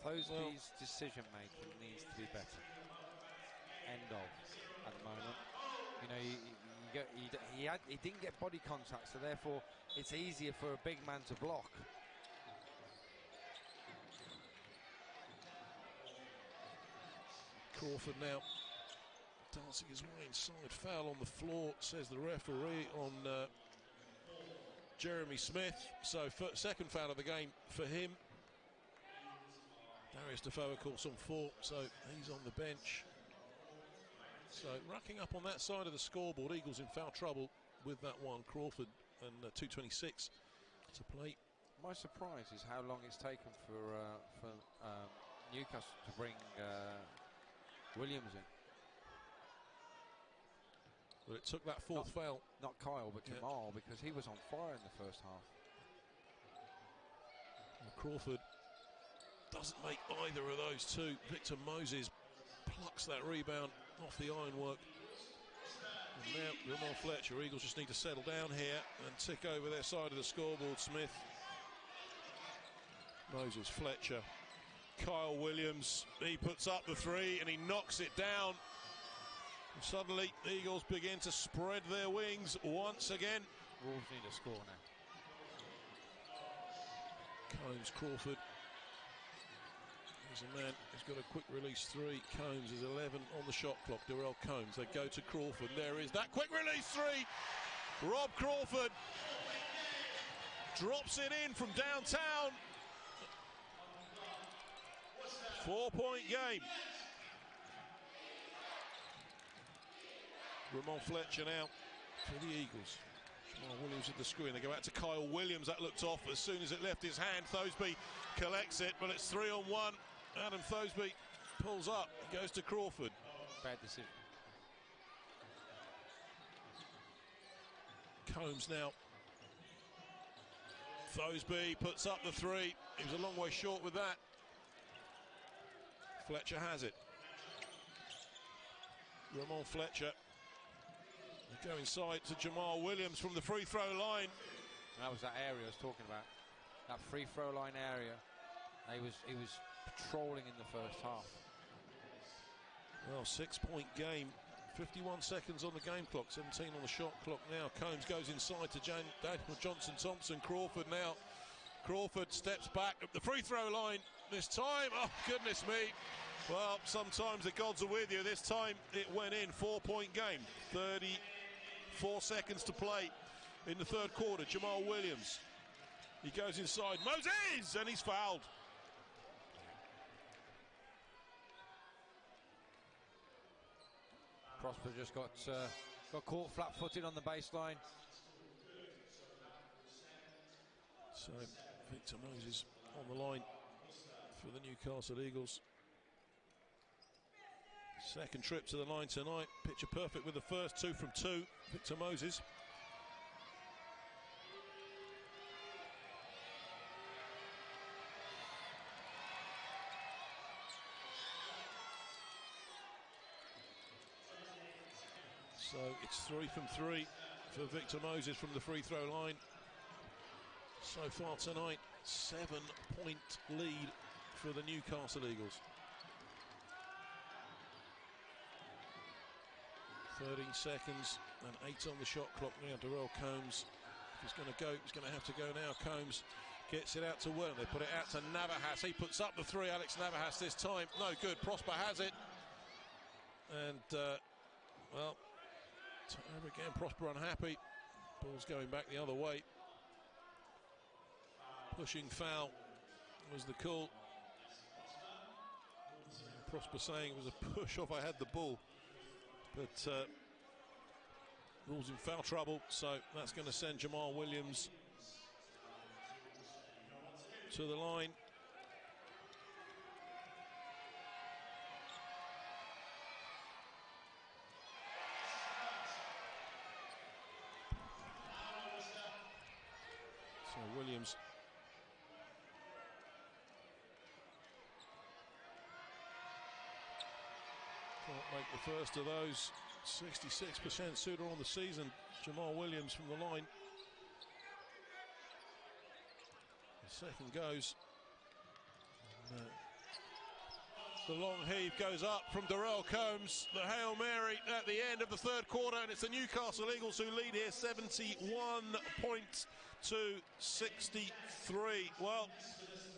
Thoseby's decision making needs to be better. End of at the moment. You know, he didn't get body contact, so therefore it's easier for a big man to block. Crawford now dancing his way inside. Foul on the floor, says the referee, on Jeremy Smith. So second foul of the game for him. Darius Defoe, of course, on 4, so he's on the bench. So racking up on that side of the scoreboard. Eagles in foul trouble with that one. Crawford and 2:26 to play. My surprise is how long it's taken for Newcastle to bring Williams in. Well, it took that fourth foul. Not Kyle, but Jamal, because he was on fire in the first half. Well, Crawford doesn't make either of those two. Victor Moses plucks that rebound off the ironwork. And now Ramon Fletcher. Eagles just need to settle down here and tick over their side of the scoreboard. Smith, Moses, Fletcher, Kyle Williams. He puts up the three and he knocks it down. And suddenly Eagles begin to spread their wings once again. Wolves need a score now. Combs, Crawford. There's a man who's got a quick release three. Combs is 11 on the shot clock. Darell Combs. They go to Crawford. There is that quick release three. Rob Crawford drops it in from downtown. 4-point game. Ramon Fletcher now for the Eagles. Jamal Williams at the screen. They go out to Kyle Williams. That looked off as soon as it left his hand. Thoseby collects it, but it's 3-on-1. Adam Thoseby pulls up, goes to Crawford. Bad decision. Combs now. Thoseby puts up the three. He was a long way short with that. Fletcher has it. Ramon Fletcher. They go inside to Jamal Williams from the free throw line. That was that area I was talking about. That free throw line area. He was patrolling in the first half. Well, 6-point game. 51 seconds on the game clock, 17 on the shot clock now. Combs goes inside to Daniel Johnson-Thompson. Crawford now. Crawford steps back at the free throw line this time. Oh, goodness me. Well, sometimes the gods are with you. This time it went in. 4-point game. 34 seconds to play in the third quarter. Jamal Williams. He goes inside. Moses! And he's fouled. Prosper just got caught flat-footed on the baseline. So Victor Moses on the line for the Newcastle Eagles. Second trip to the line tonight. Picture perfect with the first 2 from 2. Victor Moses. So it's 3 from 3 for Victor Moses from the free throw line. So far tonight, 7-point lead for the Newcastle Eagles. 13 seconds and 8 on the shot clock now. Darell Combs, if he's going to go, he's going to have to go now. Combs gets it out to Werner. They put it out to Navahas. He puts up the 3. Alex Navahas this time. No good. Prosper has it. And, well, over again, Prosper unhappy. Ball's going back the other way. Pushing foul was the call. Prosper saying it was a push off. I had the ball. But Rules in foul trouble, so that's going to send Jamal Williams to the line. So Williams can't make the first of those. 66% shooter on the season. Jamal Williams from the line. The second goes. The long heave goes up from Darell Combs. The Hail Mary at the end of the third quarter, and it's the Newcastle Eagles who lead here 71 points to 63. Well,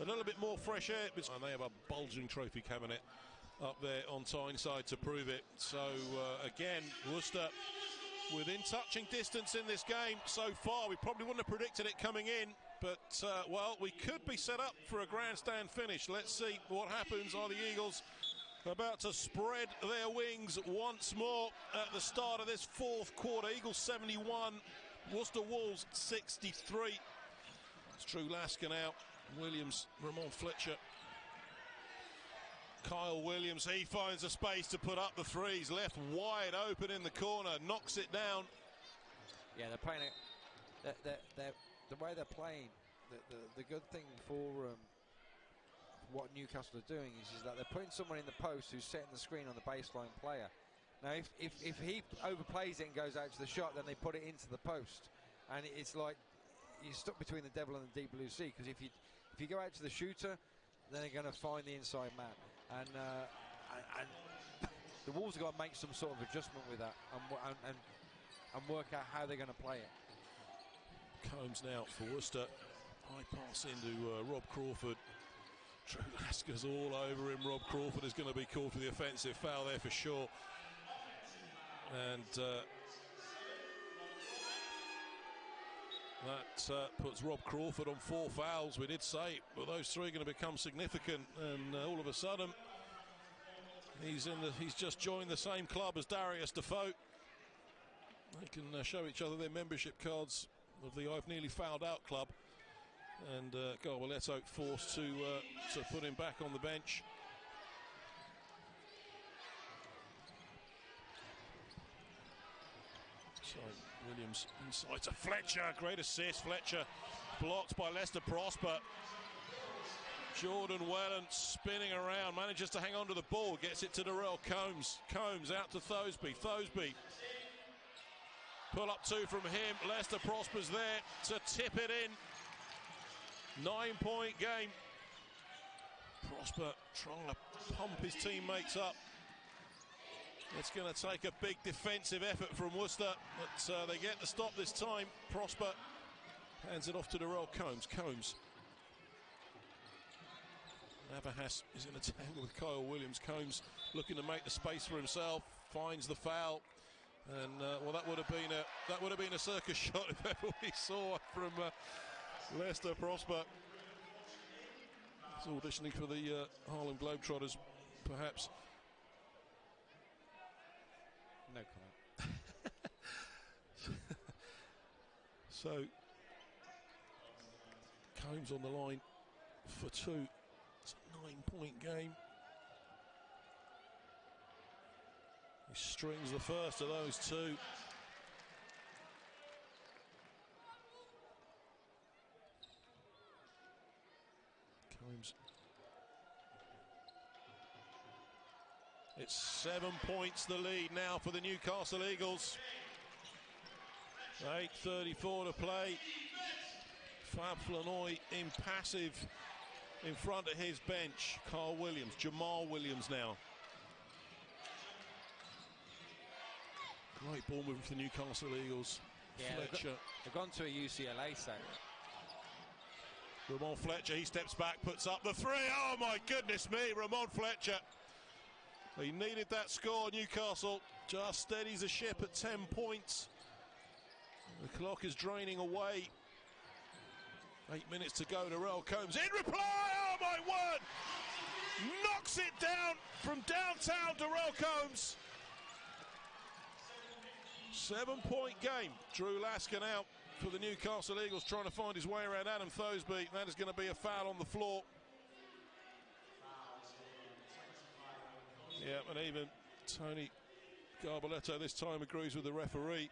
a little bit more fresh air. And they have a bulging trophy cabinet up there on Tyneside to prove it. So again, Worcester within touching distance in this game so far. We probably wouldn't have predicted it coming in, but well, we could be set up for a grandstand finish. Let's see what happens. Are the Eagles about to spread their wings once more at the start of this fourth quarter? Eagles 71, Worcester Wolves 63. It's Drew Lasker now. Williams, Ramon Fletcher, Kyle Williams, he finds a space to put up the threes, left wide open in the corner, knocks it down. Yeah, they're playing it. The way they're playing, the good thing for what Newcastle are doing is that they're putting someone in the post who's setting the screen on the baseline player. Now, if he overplays it and goes out to the shot, then they put it into the post, and it's like you're stuck between the devil and the deep blue sea. Because if you go out to the shooter, then they're going to find the inside man. And the Wolves have got to make some sort of adjustment with that and work out how they're going to play it. Combs now for Worcester. High pass into Rob Crawford. Drew Lasker's all over him. Rob Crawford is going to be called for the offensive foul there for sure. And that puts Rob Crawford on 4 fouls. We did say, well, those 3 are going to become significant, and all of a sudden he's just joined the same club as Darius Defoe. They can show each other their membership cards of the I've Nearly Fouled Out club, and Garbaletto forced to put him back on the bench. So Williams inside to Fletcher, great assist. Fletcher blocked by Lester Prosper. Jordan Welland spinning around, manages to hang on to the ball, gets it to Darell. Combs out to Thosby. Pull up 2 from him. Leicester Prosper's there to tip it in. 9-point game. Prosper trying to pump his teammates up. It's going to take a big defensive effort from Worcester, but they get the stop this time. Prosper hands it off to Darell. Combs. Navahas is in a tangle with Kyle Williams. Combs looking to make the space for himself, finds the foul, and well, that would have been a circus shot if ever we saw from Leicester Prosper. He's auditioning for the Harlem Globetrotters, perhaps. No comment. So Combs on the line for 2. It's a 9-point game. He strings the first of those 2. Combs. It's 7 points the lead now for the Newcastle Eagles. 8:34 to play. Fab Flanoy impassive in front of his bench. Carl Williams, Jamal Williams now. Great ball movement for the Newcastle Eagles. Yeah, Fletcher. They've gone to a UCLA set. Ramon Fletcher, he steps back, puts up the 3. Oh my goodness me, Ramon Fletcher. He needed that score. Newcastle just steadies the ship at 10 points. The clock is draining away. 8 minutes to go. Darell Combs in reply. Oh my word! Knocks it down from downtown. Darell Combs. 7-point game. Drew Laskin out for the Newcastle Eagles, trying to find his way around Adam Thosby. That is going to be a foul on the floor. Yeah, and even Tony Garbaletto this time agrees with the referee.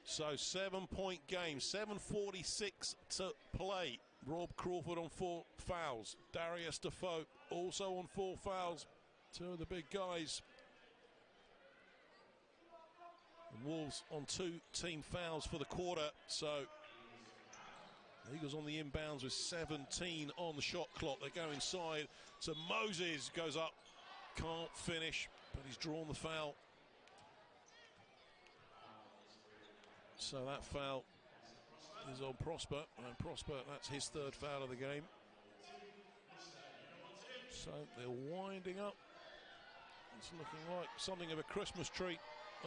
So 7-point game, 7:46 to play. Rob Crawford on 4 fouls. Darius Defoe also on 4 fouls. 2 of the big guys. And Wolves on 2 team fouls for the quarter. So Eagles on the inbounds with 17 on the shot clock. They go inside to Moses, goes up, can't finish, but he's drawn the foul. So that foul is on Prosper, and Prosper, that's his 3rd foul of the game. So they're winding up. It's looking like something of a Christmas tree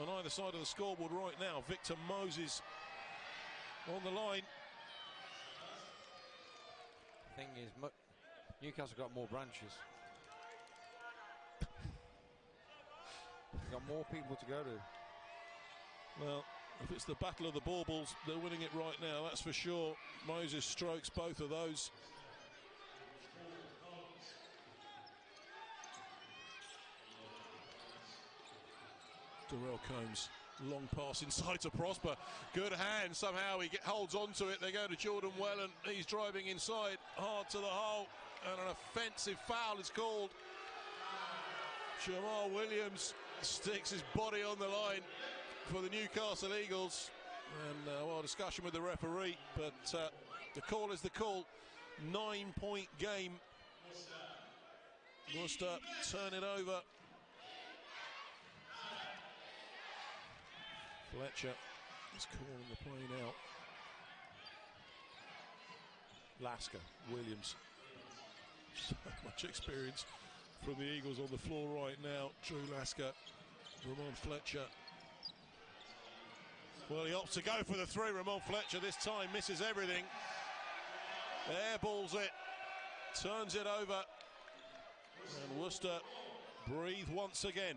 on either side of the scoreboard right now. Victor Moses on the line. Thing is, Newcastle got more branches. Got more people to go to. Well, if it's the battle of the baubles, they're winning it right now, that's for sure. Moses strokes both of those. Darell Combs, long pass inside to Prosper. Good hand, somehow he holds on to it. They go to Jordan Welland. He's driving inside, hard to the hole, and an offensive foul is called. Jamal Williams sticks his body on the line for the Newcastle Eagles, and well, discussion with the referee, but the call is the call. 9-point game. Worcester turn it over. Fletcher is calling the play now. Lasker, Williams. So much experience from the Eagles on the floor right now. Drew Lasker, Ramon Fletcher. Well, he opts to go for the 3. Ramon Fletcher this time misses everything. Airballs it, turns it over, and Worcester breathe once again.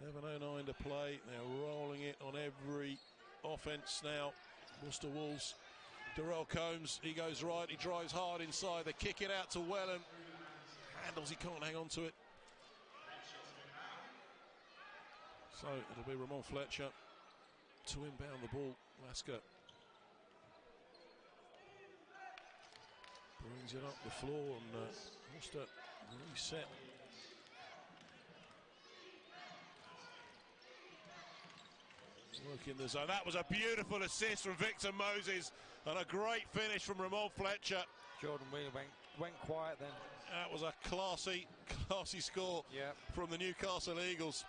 7:09 to play. They're rolling it on every offense now. Worcester Wolves. Darell Combs, he goes right, he drives hard inside. They kick it out to Welland. Handles, he can't hang on to it. So it'll be Ramon Fletcher to inbound the ball. Lasker. Brings it up the floor and Worcester reset. Working the zone. That was a beautiful assist from Victor Moses and a great finish from Ramon Fletcher. Jordan Wheeler went quiet then. That was a classy score from the Newcastle Eagles.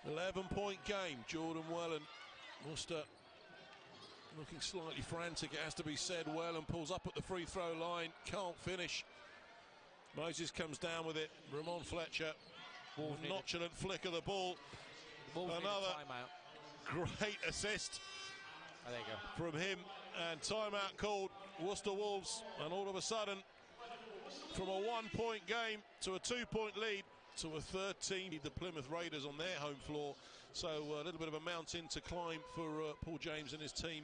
11-point game. Jordan Whelan, Worcester looking slightly frantic, it has to be said. Whelan pulls up at the free throw line, can't finish. Moses comes down with it. Ramon Fletcher, nonchalant flick of the ball. Another great assist there you go. from him, and timeout called. Worcester Wolves, and all of a sudden, from a 1-point game to a 2-point lead to a 13. The Plymouth Raiders on their home floor, so a little bit of a mountain to climb for Paul James and his team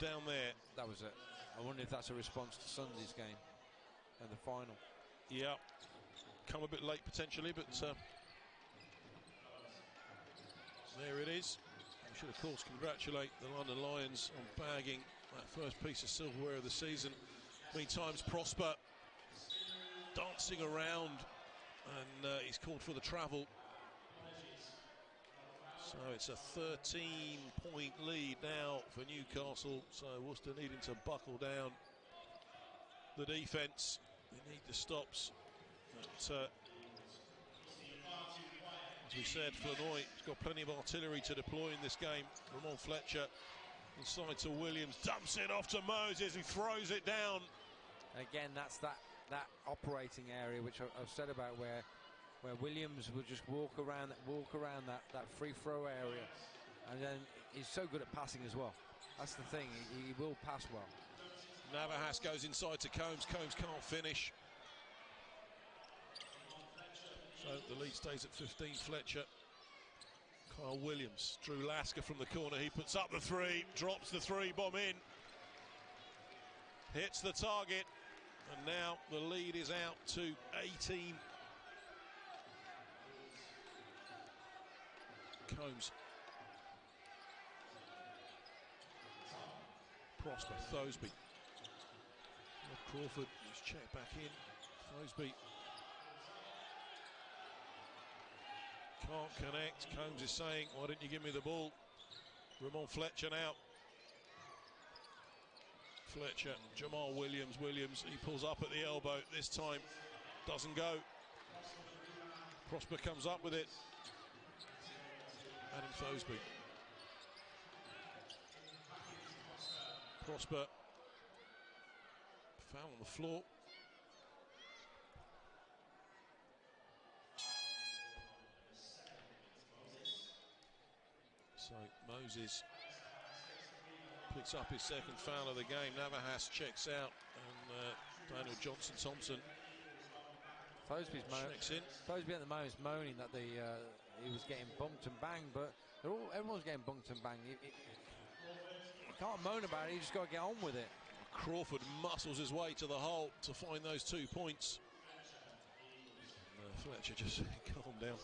down there. That was it. I wonder if that's a response to Sunday's game and the final. Yeah, come a bit late potentially, but there it is. We should of course congratulate the London Lions on bagging that first piece of silverware of the season. Meantime, Prosper dancing around, and he's called for the travel. So it's a 13-point lead now for Newcastle. So Worcester needing to buckle down the defence. They need the stops. But, as we said, Flanoy has got plenty of artillery to deploy in this game. Ramon Fletcher inside to Williams, dumps it off to Moses, who throws it down. Again, that's that operating area which I've said about where Williams will just walk around that free throw area, and then he's so good at passing as well. That's the thing, he will pass well. Navahas goes inside to Combs. Combs can't finish. So the lead stays at 15. Fletcher, Kyle Williams, Drew Lasker from the corner. He puts up the three, drops the three bomb in, hits the target, and now the lead is out to 18. Combs, Prosper, Thosby, Crawford is checked back in. Thosby can't connect. Combs is saying, why didn't you give me the ball? Ramon Fletcher now. Fletcher, Jamal Williams, he pulls up at the elbow. This time doesn't go. Prosper comes up with it. Adam Thosby. Prosper, foul on the floor. So Moses picks up his second foul of the game. Navahas checks out, and Daniel Johnson-Thompson checks in. Thosby at the moment is moaning that he was getting bumped and banged, but everyone's getting bumped and banged. You can't moan about it, you just got to get on with it. Crawford muscles his way to the hole to find those 2 points. Fletcher just calm down.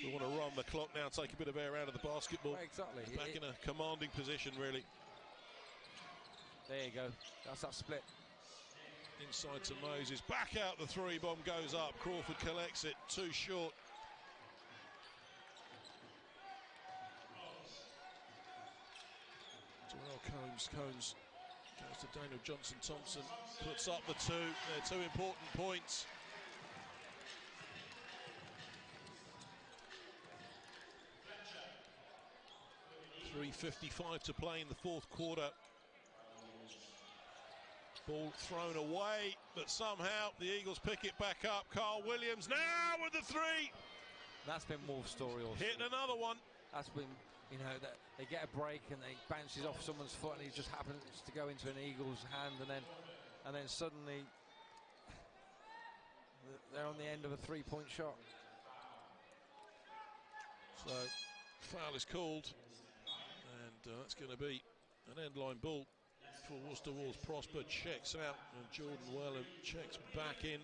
We want to run the clock now, take a bit of air out of the basketball. Well, exactly. Back in a commanding position, really. There you go. That's that split. Inside to Moses. Back out the three bomb goes up. Crawford collects it. Too short. Darell Combs goes to Daniel Johnson-Thompson. Puts up the two. They're 2 important points. .355 to play in the fourth quarter. Ball thrown away, but somehow the Eagles pick it back up. Carl Williams now with the three. That's been Wolves' story also. Hit another one. That's been, you know, that they get a break and they bounces off someone's foot and he just happens to go into an Eagles hand, and then suddenly they're on the end of a 3-point shot. So foul is called, and that's going to be an end line ball for Worcester Wolves. Prosper checks out, and Jordan Whelan checks back in.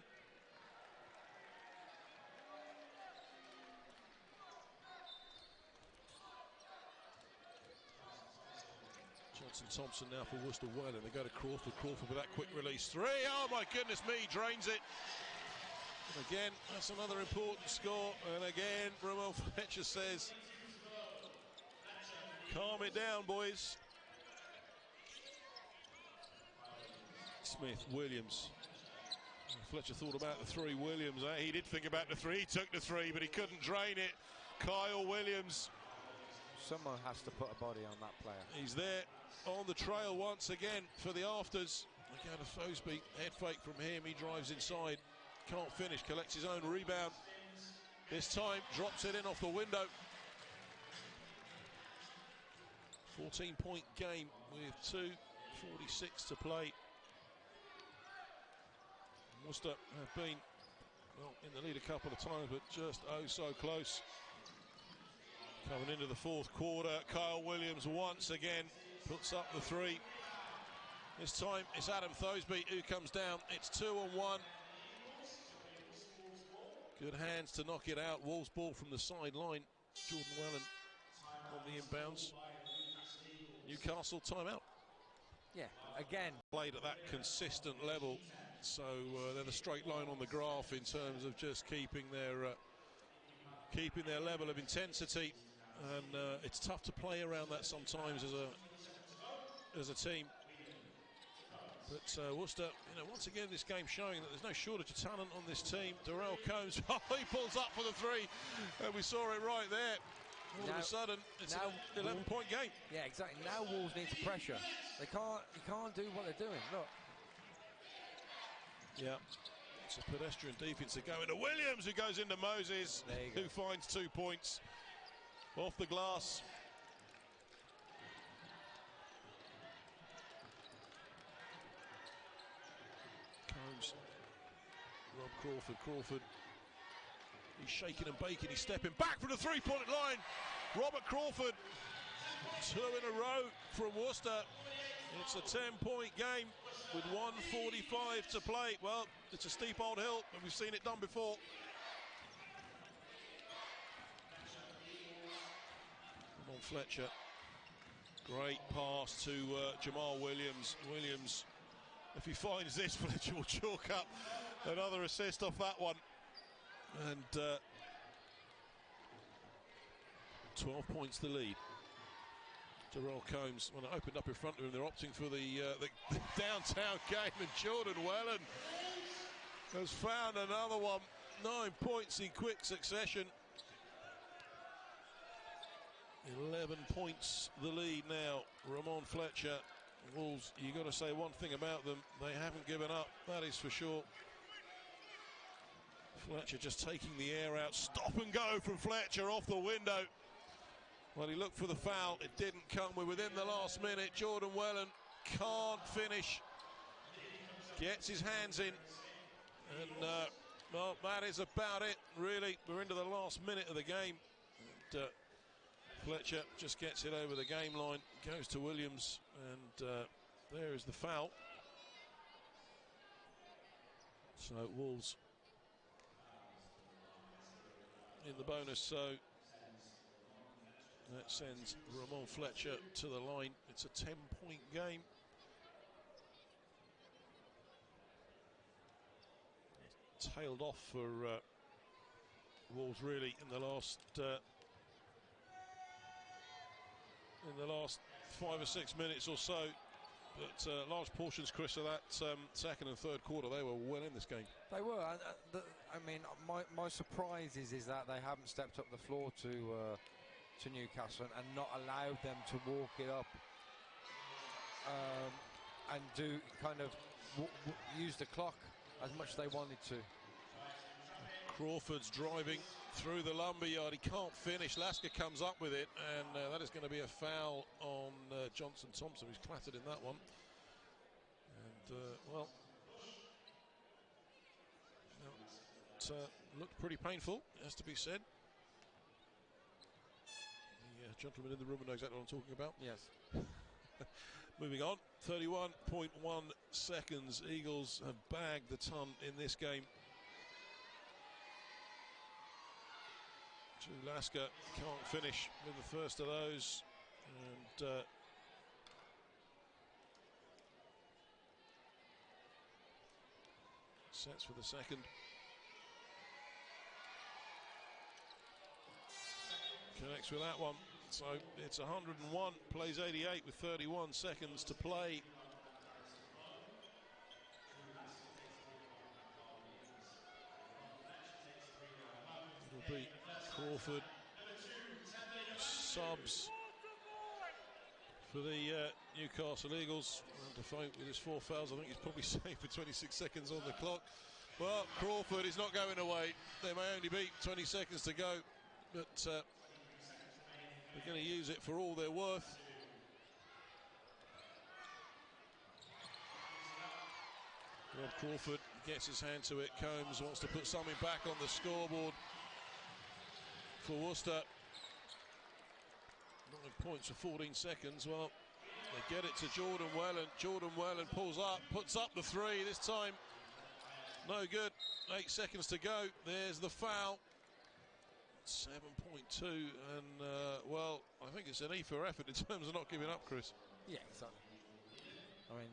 Johnson Thompson now for Worcester Well, and they go to Crawford. Crawford with that quick release three. Oh my goodness me, drains it. And again, that's another important score. And again, Ramon Fletcher says, calm it down, boys. Smith, Williams. Fletcher thought about the three. Williams, he did think about the three. He took the three, but he couldn't drain it. Kyle Williams. Someone has to put a body on that player. He's there on the trail once again for the afters. Again, a Thosby head fake from him. He drives inside. Can't finish. Collects his own rebound. This time drops it in off the window. 14-point game with 2:46 to play. Worcester have been, well, in the lead a couple of times, but just oh so close. Coming into the fourth quarter, Kyle Williams once again puts up the three. This time it's Adam Thosby who comes down. It's 2-on-1. Good hands to knock it out. Wolves ball from the sideline. Jordan Wellen on the inbounds. Newcastle timeout. Yeah, again. Played at that consistent level. So they're the straight line on the graph in terms of just keeping their level of intensity, and it's tough to play around that sometimes as a team. But Worcester, once again this game showing that there's no shortage of talent on this team. Darell Combs, he pulls up for the three, and we saw it right there. All of a sudden, it's an 11-point game. Yeah, exactly. Now Wolves need to pressure. You can't do what they're doing. Look. Yeah, it's a pedestrian defense. They go into Williams, who goes into Moses, who finds 2 points off the glass. Combs, Rob Crawford. He's shaking and baking. He's stepping back from the three-point line. Robert Crawford, 2 in a row from Worcester. It's a 10-point game with 1:45 to play. Well, it's a steep old hill, and we've seen it done before. Come on, Fletcher. Great pass to Jamal Williams. Williams, if he finds this, Fletcher will chalk up another assist off that one. And 12 points the lead. Darell Combs, when it opened up in front of him, they're opting for the downtown game, and Jordan Wellen has found another one. 9 points in quick succession. 11 points the lead now. Ramon Fletcher. Wolves, you got to say one thing about them, they haven't given up, that is for sure. Fletcher just taking the air out. Stop and go from Fletcher off the window. Well, he looked for the foul. It didn't come. We're within the last minute. Jordan Wellen can't finish. Gets his hands in. And, well, that is about it, really. We're into the last minute of the game. And, Fletcher just gets it over the game line. Goes to Williams. And there is the foul. So, Wolves in the bonus. So, that sends Ramon Fletcher to the line. It's a 10-point game. Tailed off for Wolves really in the last 5 or 6 minutes or so. But large portions, Chris, of that second and third quarter, they were well in this game. They were. I mean, my surprise is that they haven't stepped up the floor to Newcastle and not allowed them to walk it up and do kind of use the clock as much as they wanted to. Crawford's driving through the lumberyard. He can't finish. Lasker comes up with it, and that is going to be a foul on Johnson Thompson, who's clattered in that one. And well, it looked pretty painful, it has to be said. The gentleman in the room knows exactly what I'm talking about. Yes. Moving on, 31.1 seconds. Eagles have bagged the ton in this game. Lasker can't finish with the first of those. And Sets for the second. Connects with that one. So it's 101, plays 88 with 31 seconds to play. It'll be Crawford. Subs for the Newcastle Eagles. And Defoe with his 4 fouls. I think he's probably safe with 26 seconds on the clock. Well, Crawford is not going away. There may only be 20 seconds to go, but they're going to use it for all they're worth. Rob Crawford gets his hand to it. Combs wants to put something back on the scoreboard for Worcester. 9 points for 14 seconds. Well, they get it to Jordan Welland. Jordan Welland pulls up, puts up the 3. This time, no good. 8 seconds to go. There's the foul. 7.2, and well, I think it's an E for effort in terms of not giving up, Chris. Yeah, exactly. I mean,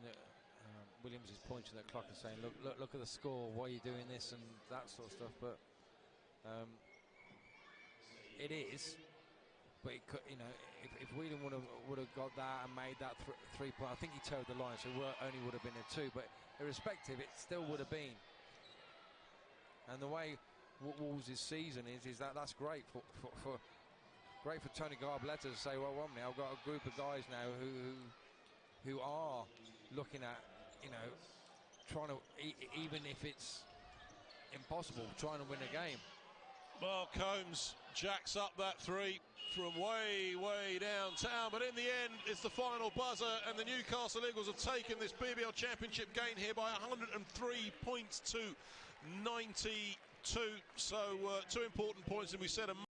Williams is pointing at the clock and saying, look at the score, why are you doing this, and that sort of stuff. But it is. But it could, you know, if Whelan would have got that and made that 3 point, I think he towed the line, so it only would have been a 2. But irrespective, it still would have been. And the way Wolves' season is that's great for Tony Garbletta to say, well, one minute, I've got a group of guys now who are looking at, you know, trying to, even if it's impossible, trying to win a game. Well, Combs jacks up that 3 from way downtown, but in the end, it's the final buzzer, and the Newcastle Eagles have taken this BBL Championship gain here by 103 points to 92. So 2 important points, and we said